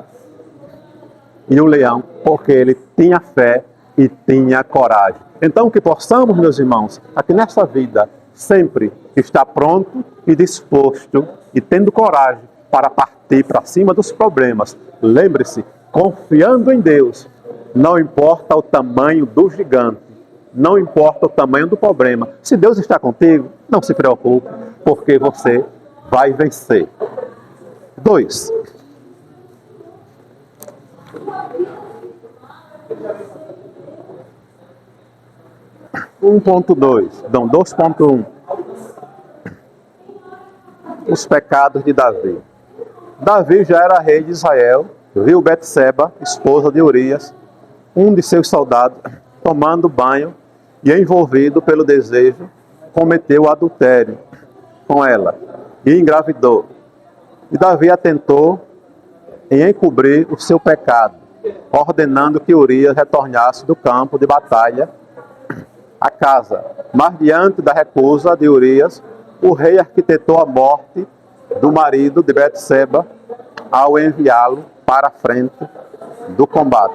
e o leão, porque ele tinha fé e tinha coragem. Então que possamos, meus irmãos, aqui nesta vida, sempre estar pronto e disposto e tendo coragem para partir para cima dos problemas. Lembre-se, confiando em Deus, não importa o tamanho do gigante, não importa o tamanho do problema. Se Deus está contigo, não se preocupe, porque você vai vencer. 2. Um 2.1. Os pecados de Davi. Davi já era rei de Israel, viu Betseba, esposa de Urias, um de seus soldados, tomando banho e envolvido pelo desejo, cometeu adultério com ela e engravidou. E Davi atentou em encobrir o seu pecado, ordenando que Urias retornasse do campo de batalha à casa. Mas diante da recusa de Urias, o rei arquitetou a morte do marido de Betseba ao enviá-lo para a frente do combate.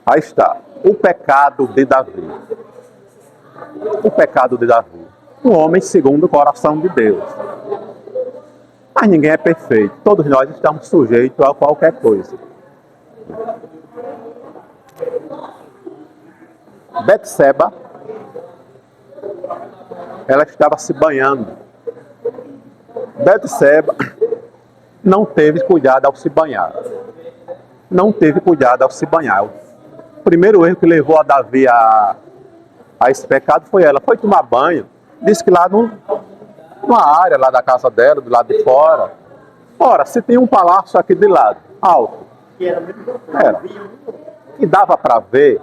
Aí está, o pecado de Davi. O pecado de Davi. Um homem segundo o coração de Deus. Mas ninguém é perfeito. Todos nós estamos sujeitos a qualquer coisa. Betseba, ela estava se banhando. Betseba não teve cuidado ao se banhar. Não teve cuidado ao se banhar. O primeiro erro que levou a Davi a esse pecado foi ela. Foi tomar banho. Disse que lá numa área lá da casa dela, do lado de fora. Ora, se tem um palácio aqui de lado, alto. Era. E dava para ver.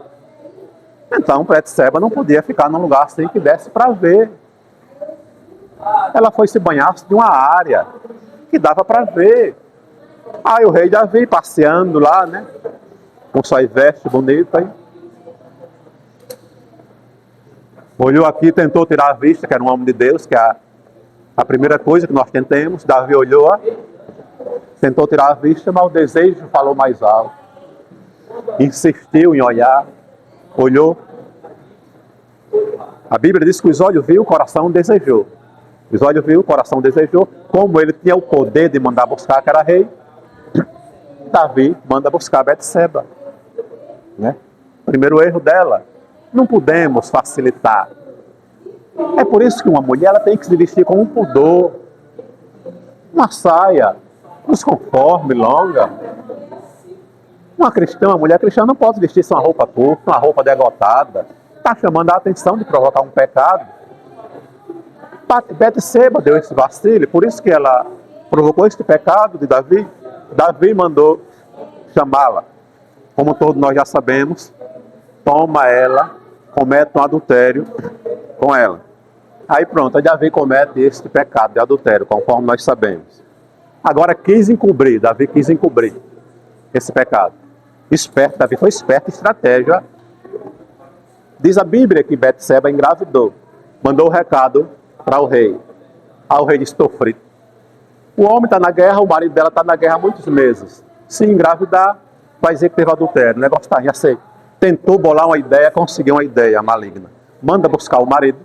Então, Betseba não podia ficar num lugar assim que desse para ver. Ela foi se banhar de uma área que dava para ver. Aí o rei Davi passeando lá, né? Com suas vestes bonitas. Olhou aqui, tentou tirar a vista, que era um homem de Deus, que é a primeira coisa que nós tentemos. Davi olhou, tentou tirar a vista, mas o desejo falou mais alto. Insistiu em olhar, olhou. A Bíblia diz que os olhos viu, o coração desejou. Os olhos viu, o coração desejou. Como ele tinha o poder de mandar buscar, que era rei, Davi manda buscar Betseba. Né? Primeiro erro dela. Não podemos facilitar. É por isso que uma mulher ela tem que se vestir com um pudor. Uma saia, nos conforme, longa. Uma mulher cristã não pode vestir uma roupa curta, uma roupa degotada. Está chamando a atenção de provocar um pecado. Betseba deu esse vacilo, por isso que ela provocou este pecado de Davi. Davi mandou chamá-la. Como todos nós já sabemos, toma ela, comete um adultério com ela. Aí pronto, Davi comete este pecado de adultério, conforme nós sabemos. Agora Davi quis encobrir esse pecado. Esperto, Davi foi esperto, estratégia. Diz a Bíblia que Betseba engravidou. Mandou o recado para o rei. Aí o rei disse, estou frito. O homem está na guerra, o marido dela está na guerra há muitos meses. Se engravidar, vai dizer que teve adultério. O negócio está em aceito. Tentou bolar uma ideia, conseguiu uma ideia maligna. Manda buscar o marido,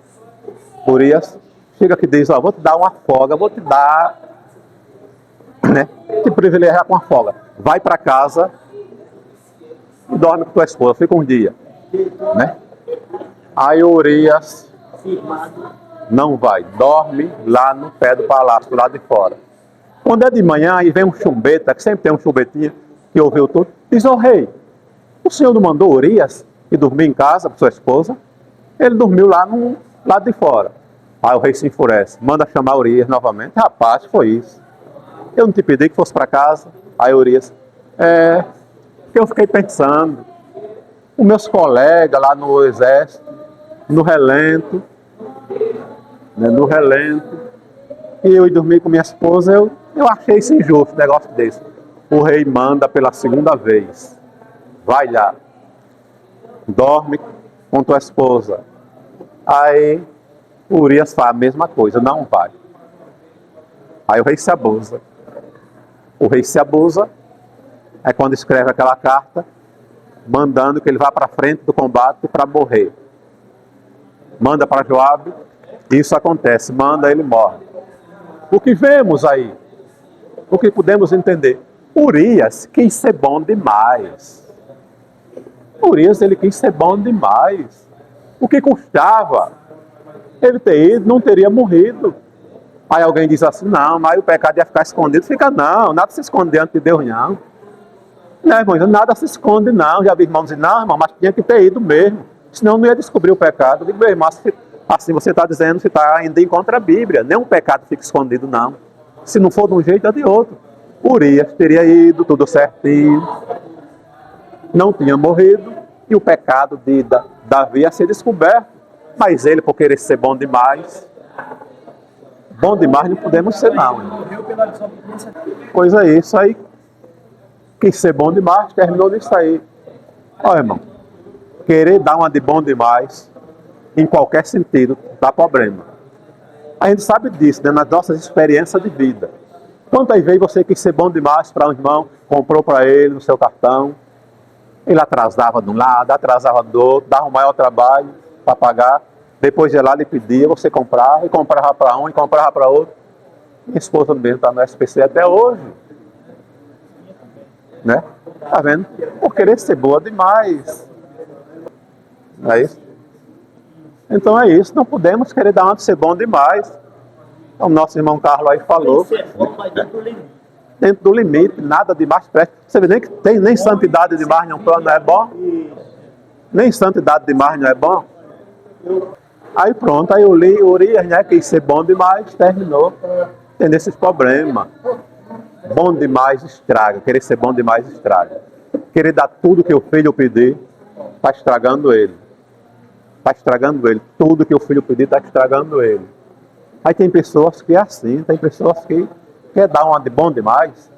Urias. Chega aqui e diz, vou te dar uma folga, vou te dar, né? Te privilegiar com uma folga. Vai para casa e dorme com tua esposa, fica um dia. Né? Aí Urias não vai, dorme lá no pé do palácio, do lado de fora. Quando é de manhã, aí vem um chumbeta, que sempre tem um chumbetinho, que ouviu tudo, diz, rei, o senhor não mandou Urias ir dormir em casa com sua esposa? Ele dormiu lá no lado de fora. Aí o rei se enfurece, manda chamar Urias novamente. Rapaz, foi isso. Eu não te pedi que fosse para casa. Aí Urias, que eu fiquei pensando. Os meus colegas lá no exército, no relento, né, no relento, e eu ir dormir com minha esposa, eu achei isso injusto, um negócio desse. O rei manda pela segunda vez, vai lá, dorme com tua esposa. Aí Urias faz a mesma coisa, não vai. Aí o rei se abusa. O rei se abusa, é quando escreve aquela carta, mandando que ele vá para frente do combate para morrer. Manda para Joabe, isso acontece, manda, ele morre. O que vemos aí? O que podemos entender? Urias quis ser bom demais. Urias, ele quis ser bom demais. O que custava? Ele ter ido, não teria morrido. Aí alguém diz assim, não, mas o pecado ia ficar escondido. Fica, não, nada se esconde diante de Deus, não. Não, irmão, nada se esconde, não. Já vi irmãos dizer, não, irmão, mas tinha que ter ido mesmo. Senão não ia descobrir o pecado. Eu digo, meu irmão, assim você está dizendo, você está indo em contra a Bíblia. Nenhum pecado fica escondido, não. Se não for de um jeito, é de outro. Urias teria ido, tudo certinho. Não tinha morrido. E o pecado de Davi ia ser descoberto. Mas ele, por querer ser bom demais não podemos ser, não. Irmão. Pois é isso aí. Quis ser bom demais, terminou nisso aí. Ó, irmão, querer dar uma de bom demais, em qualquer sentido, dá problema. A gente sabe disso, né, nas nossas experiências de vida. Quantas vezes você quis ser bom demais para um irmão, comprou para ele no seu cartão, ele atrasava de um lado, atrasava do outro, dava um maior trabalho para pagar, depois de lá ele pedia, você comprava, e comprava para um, e comprava para outro. Minha esposa mesmo está no SPC até hoje. Né? Tá vendo? Por querer ser boa demais. Não é isso? Então é isso, não podemos querer dar uma de ser bom demais. O nosso irmão Carlos aí falou. Dentro do limite, nada demais presta. Você vê nem que tem nem santidade demais não é bom? Nem santidade demais não é bom? Aí pronto, aí eu li Urias, né? Quis ser bom demais, terminou. Tendo esses problemas. Bom demais estraga, querer ser bom demais estraga. Querer dar tudo que o filho pedir, está estragando ele. Está estragando ele. Tudo que o filho pedir está estragando ele. Aí tem pessoas que é assim, tem pessoas que quer dar uma de bom demais,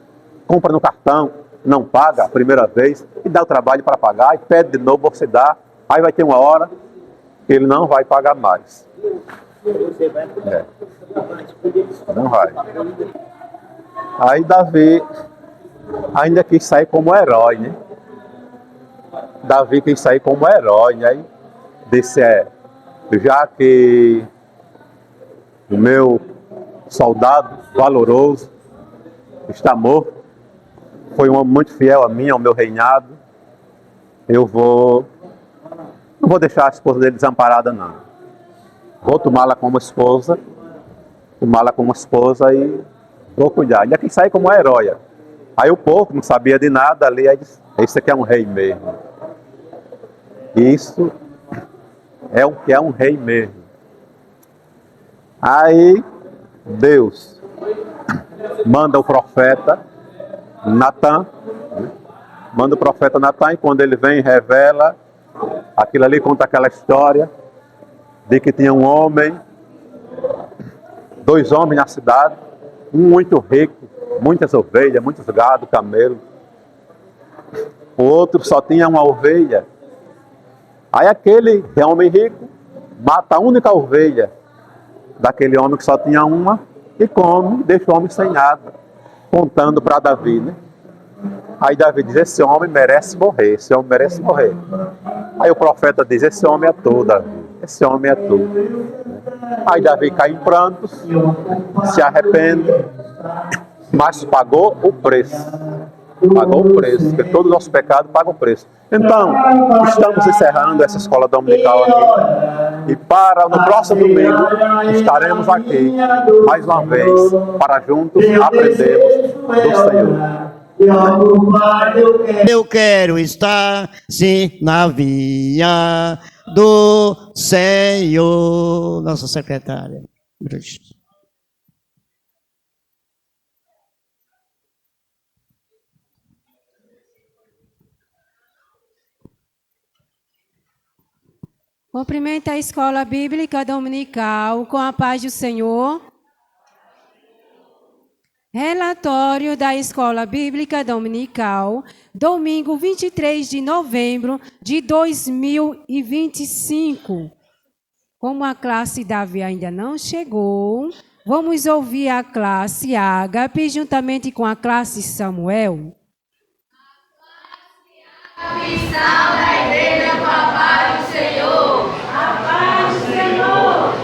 compra no cartão, não paga a primeira vez, e dá o trabalho para pagar, e pede de novo, você dá, aí vai ter uma hora que ele não vai pagar mais. É. Não vai. Aí Davi ainda quis sair como herói, né? Davi quis sair como herói, né? Aí disse, já que o meu soldado valoroso está morto, foi um homem muito fiel a mim, ao meu reinado, não vou deixar a esposa dele desamparada, não. Vou tomá-la como esposa e vou cuidar. Ainda quis sair como herói. Aí o povo não sabia de nada ali, aí disse, esse aqui é um rei mesmo. Isso é o que é um rei mesmo. Aí Deus manda o profeta Natan, manda o profeta Natan, e quando ele vem revela aquilo ali, conta aquela história de que tinha um homem, 2 homens na cidade, um muito rico, muitas ovelhas, muitos gado, camelo. O outro só tinha uma ovelha. Aí aquele que é homem rico mata a única ovelha daquele homem que só tinha uma e come, deixa o homem sem nada, contando para Davi, né? Aí Davi diz, esse homem merece morrer, esse homem merece morrer. Aí o profeta diz, esse homem é tu, Davi, esse homem é tu. Aí Davi cai em prantos, se arrepende, mas pagou o preço. Pagou o preço, porque todo o nosso pecado paga o preço. Então, estamos encerrando essa escola dominical aqui. E no próximo domingo, estaremos aqui, mais uma vez, para juntos aprendermos do Senhor. Eu quero estar, sim, na via do Senhor. Nossa secretária. Cumprimenta a Escola Bíblica Dominical com a paz do Senhor. Relatório da Escola Bíblica Dominical, domingo 23 de novembro de 2025. Como a classe Davi ainda não chegou, vamos ouvir a classe Ágape juntamente com a classe Samuel. Missão da igreja com a paz do Senhor. A paz do Senhor.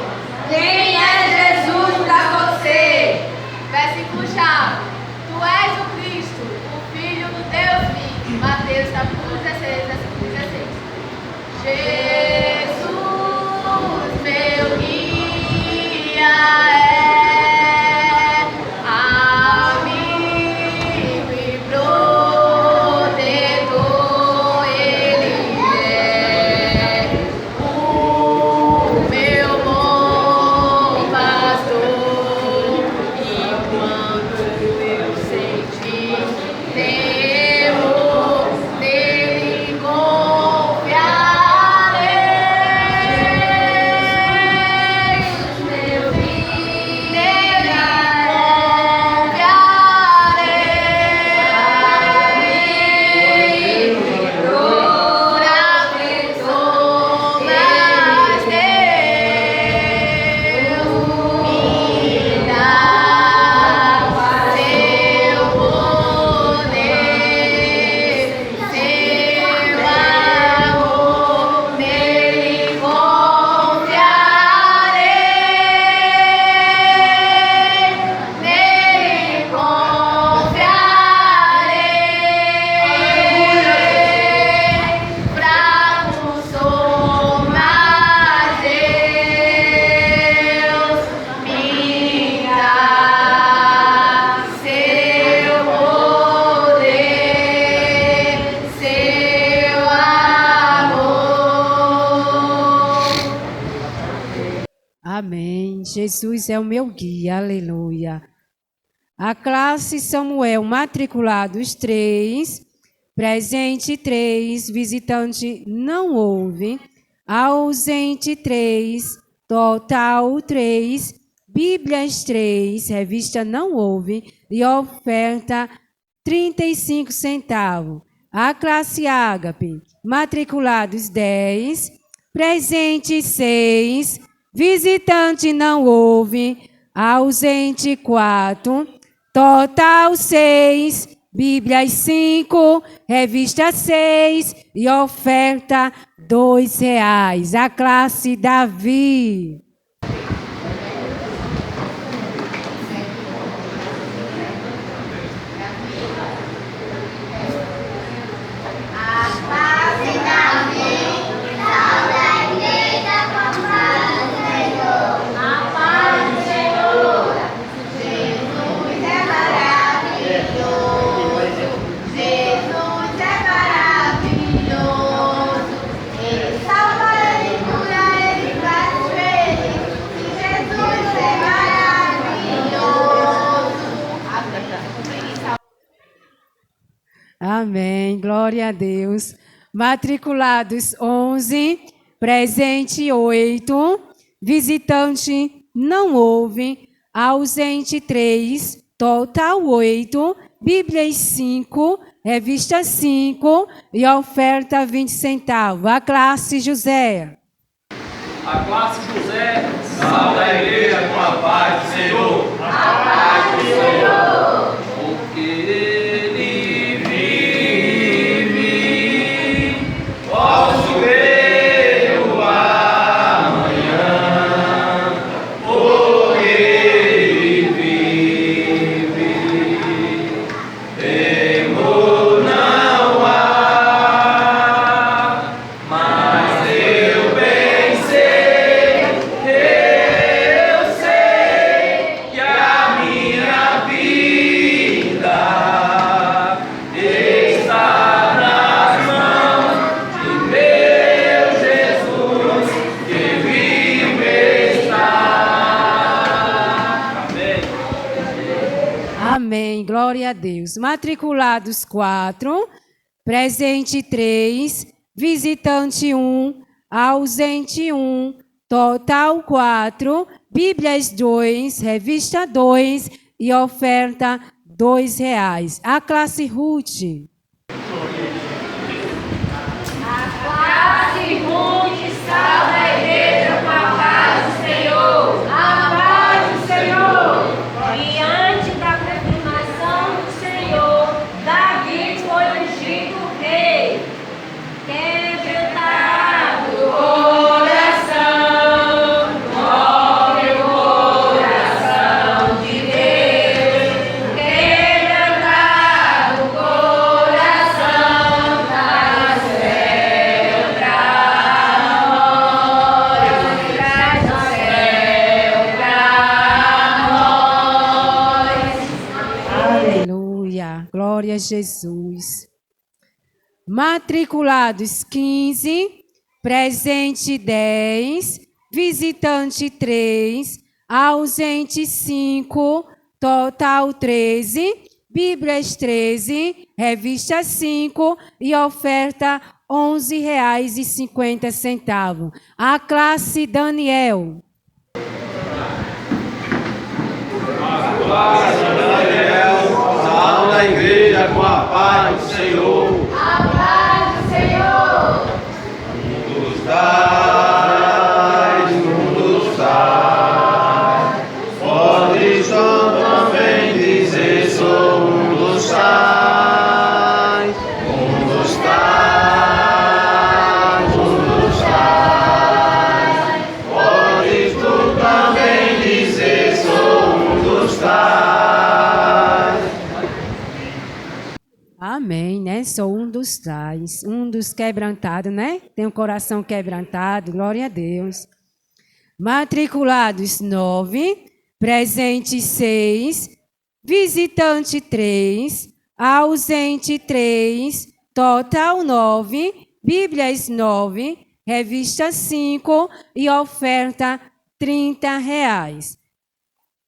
Quem é Jesus para você? Versículo chave. Tu és o Cristo, o Filho do Deus vivo. Mateus capítulo 16, versículo 16. Jesus, meu guia é. Amém. Jesus é o meu guia, aleluia. A classe Samuel, matriculados 3, presente 3, visitante não houve, ausente 3, total 3, Bíblias 3, revista não houve e oferta 35 centavos. A classe Ágape, matriculados 10, presente 6, visitante não houve, ausente 4, total 6, Bíblias 5, revista 6 e oferta R$2. A classe Davi. Amém, glória a Deus. Matriculados 11, presente 8, visitante não houve, ausente 3, total 8, Bíblias 5, revista 5 e oferta 20 centavos. A classe José. A classe José, salve a igreja com a paz do Senhor. A paz do Senhor. Porque ele vive, posso ver o amanhã. Porque ele vive, temor não há, mas eu bem sei que a minha vida está nas mãos de meu Jesus, que vive está. Amém. Amém, glória a Deus. Matriculados 4, presente 3, visitante 1, ausente 1, total 4, Bíblias 2, revista 2 e oferta R$2. A classe Ruth. Classe Ruth, salve a igreja com a paz do Senhor. A paz do Senhor. Diante da confirmação do Senhor, Davi foi ungido rei. Quebrantado o coração, move o coração de Deus. Quebrantado o coração, traz o céu pra nós, traz o céu pra nós. Aleluia. Glória a Jesus. Matriculados 15, presente 10, visitante 3, ausente 5, total 13, Bíblias 13, revista 5 e oferta R$11,50. A classe Daniel. Salve a igreja com a paz do Senhor. A paz do Senhor. Dos tais, dos tais. Pode João também dizer: sou dos tais. Dos tais, dos tais. Pode tu também dizer: sou dos tais. Amém, né? Sou um dos tais, um dos quebrantados, né? Tenho o coração quebrantado, glória a Deus. Matriculados 9, presente 6, visitante 3, ausente 3, total 9, Bíblias 9, revista 5 e oferta R$30.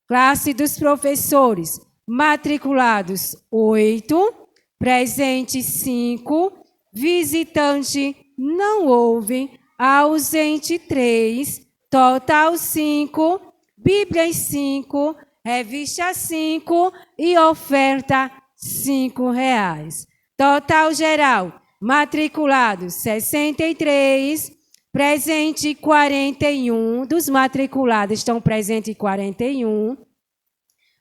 Classe dos professores, matriculados 8, presente 5, visitante não houve, ausente 3, total 5, Bíblias 5, revista 5 e oferta R$5. Total geral, matriculados 63, presente 41, dos matriculados estão presentes 41,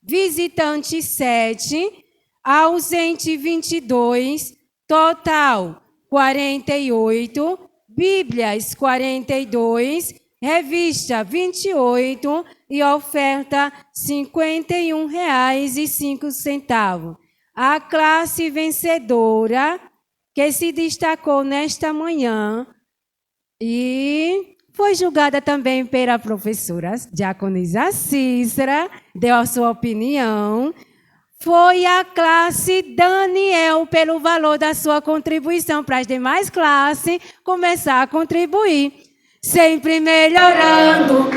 visitante 7, ausente 22, total 48, Bíblias 42, revista 28 e oferta R$51,05. A classe vencedora que se destacou nesta manhã e foi julgada também pela professora Diaconisa Cícera, deu a sua opinião, foi a classe Daniel, pelo valor da sua contribuição para as demais classes começar a contribuir. Sempre melhorando,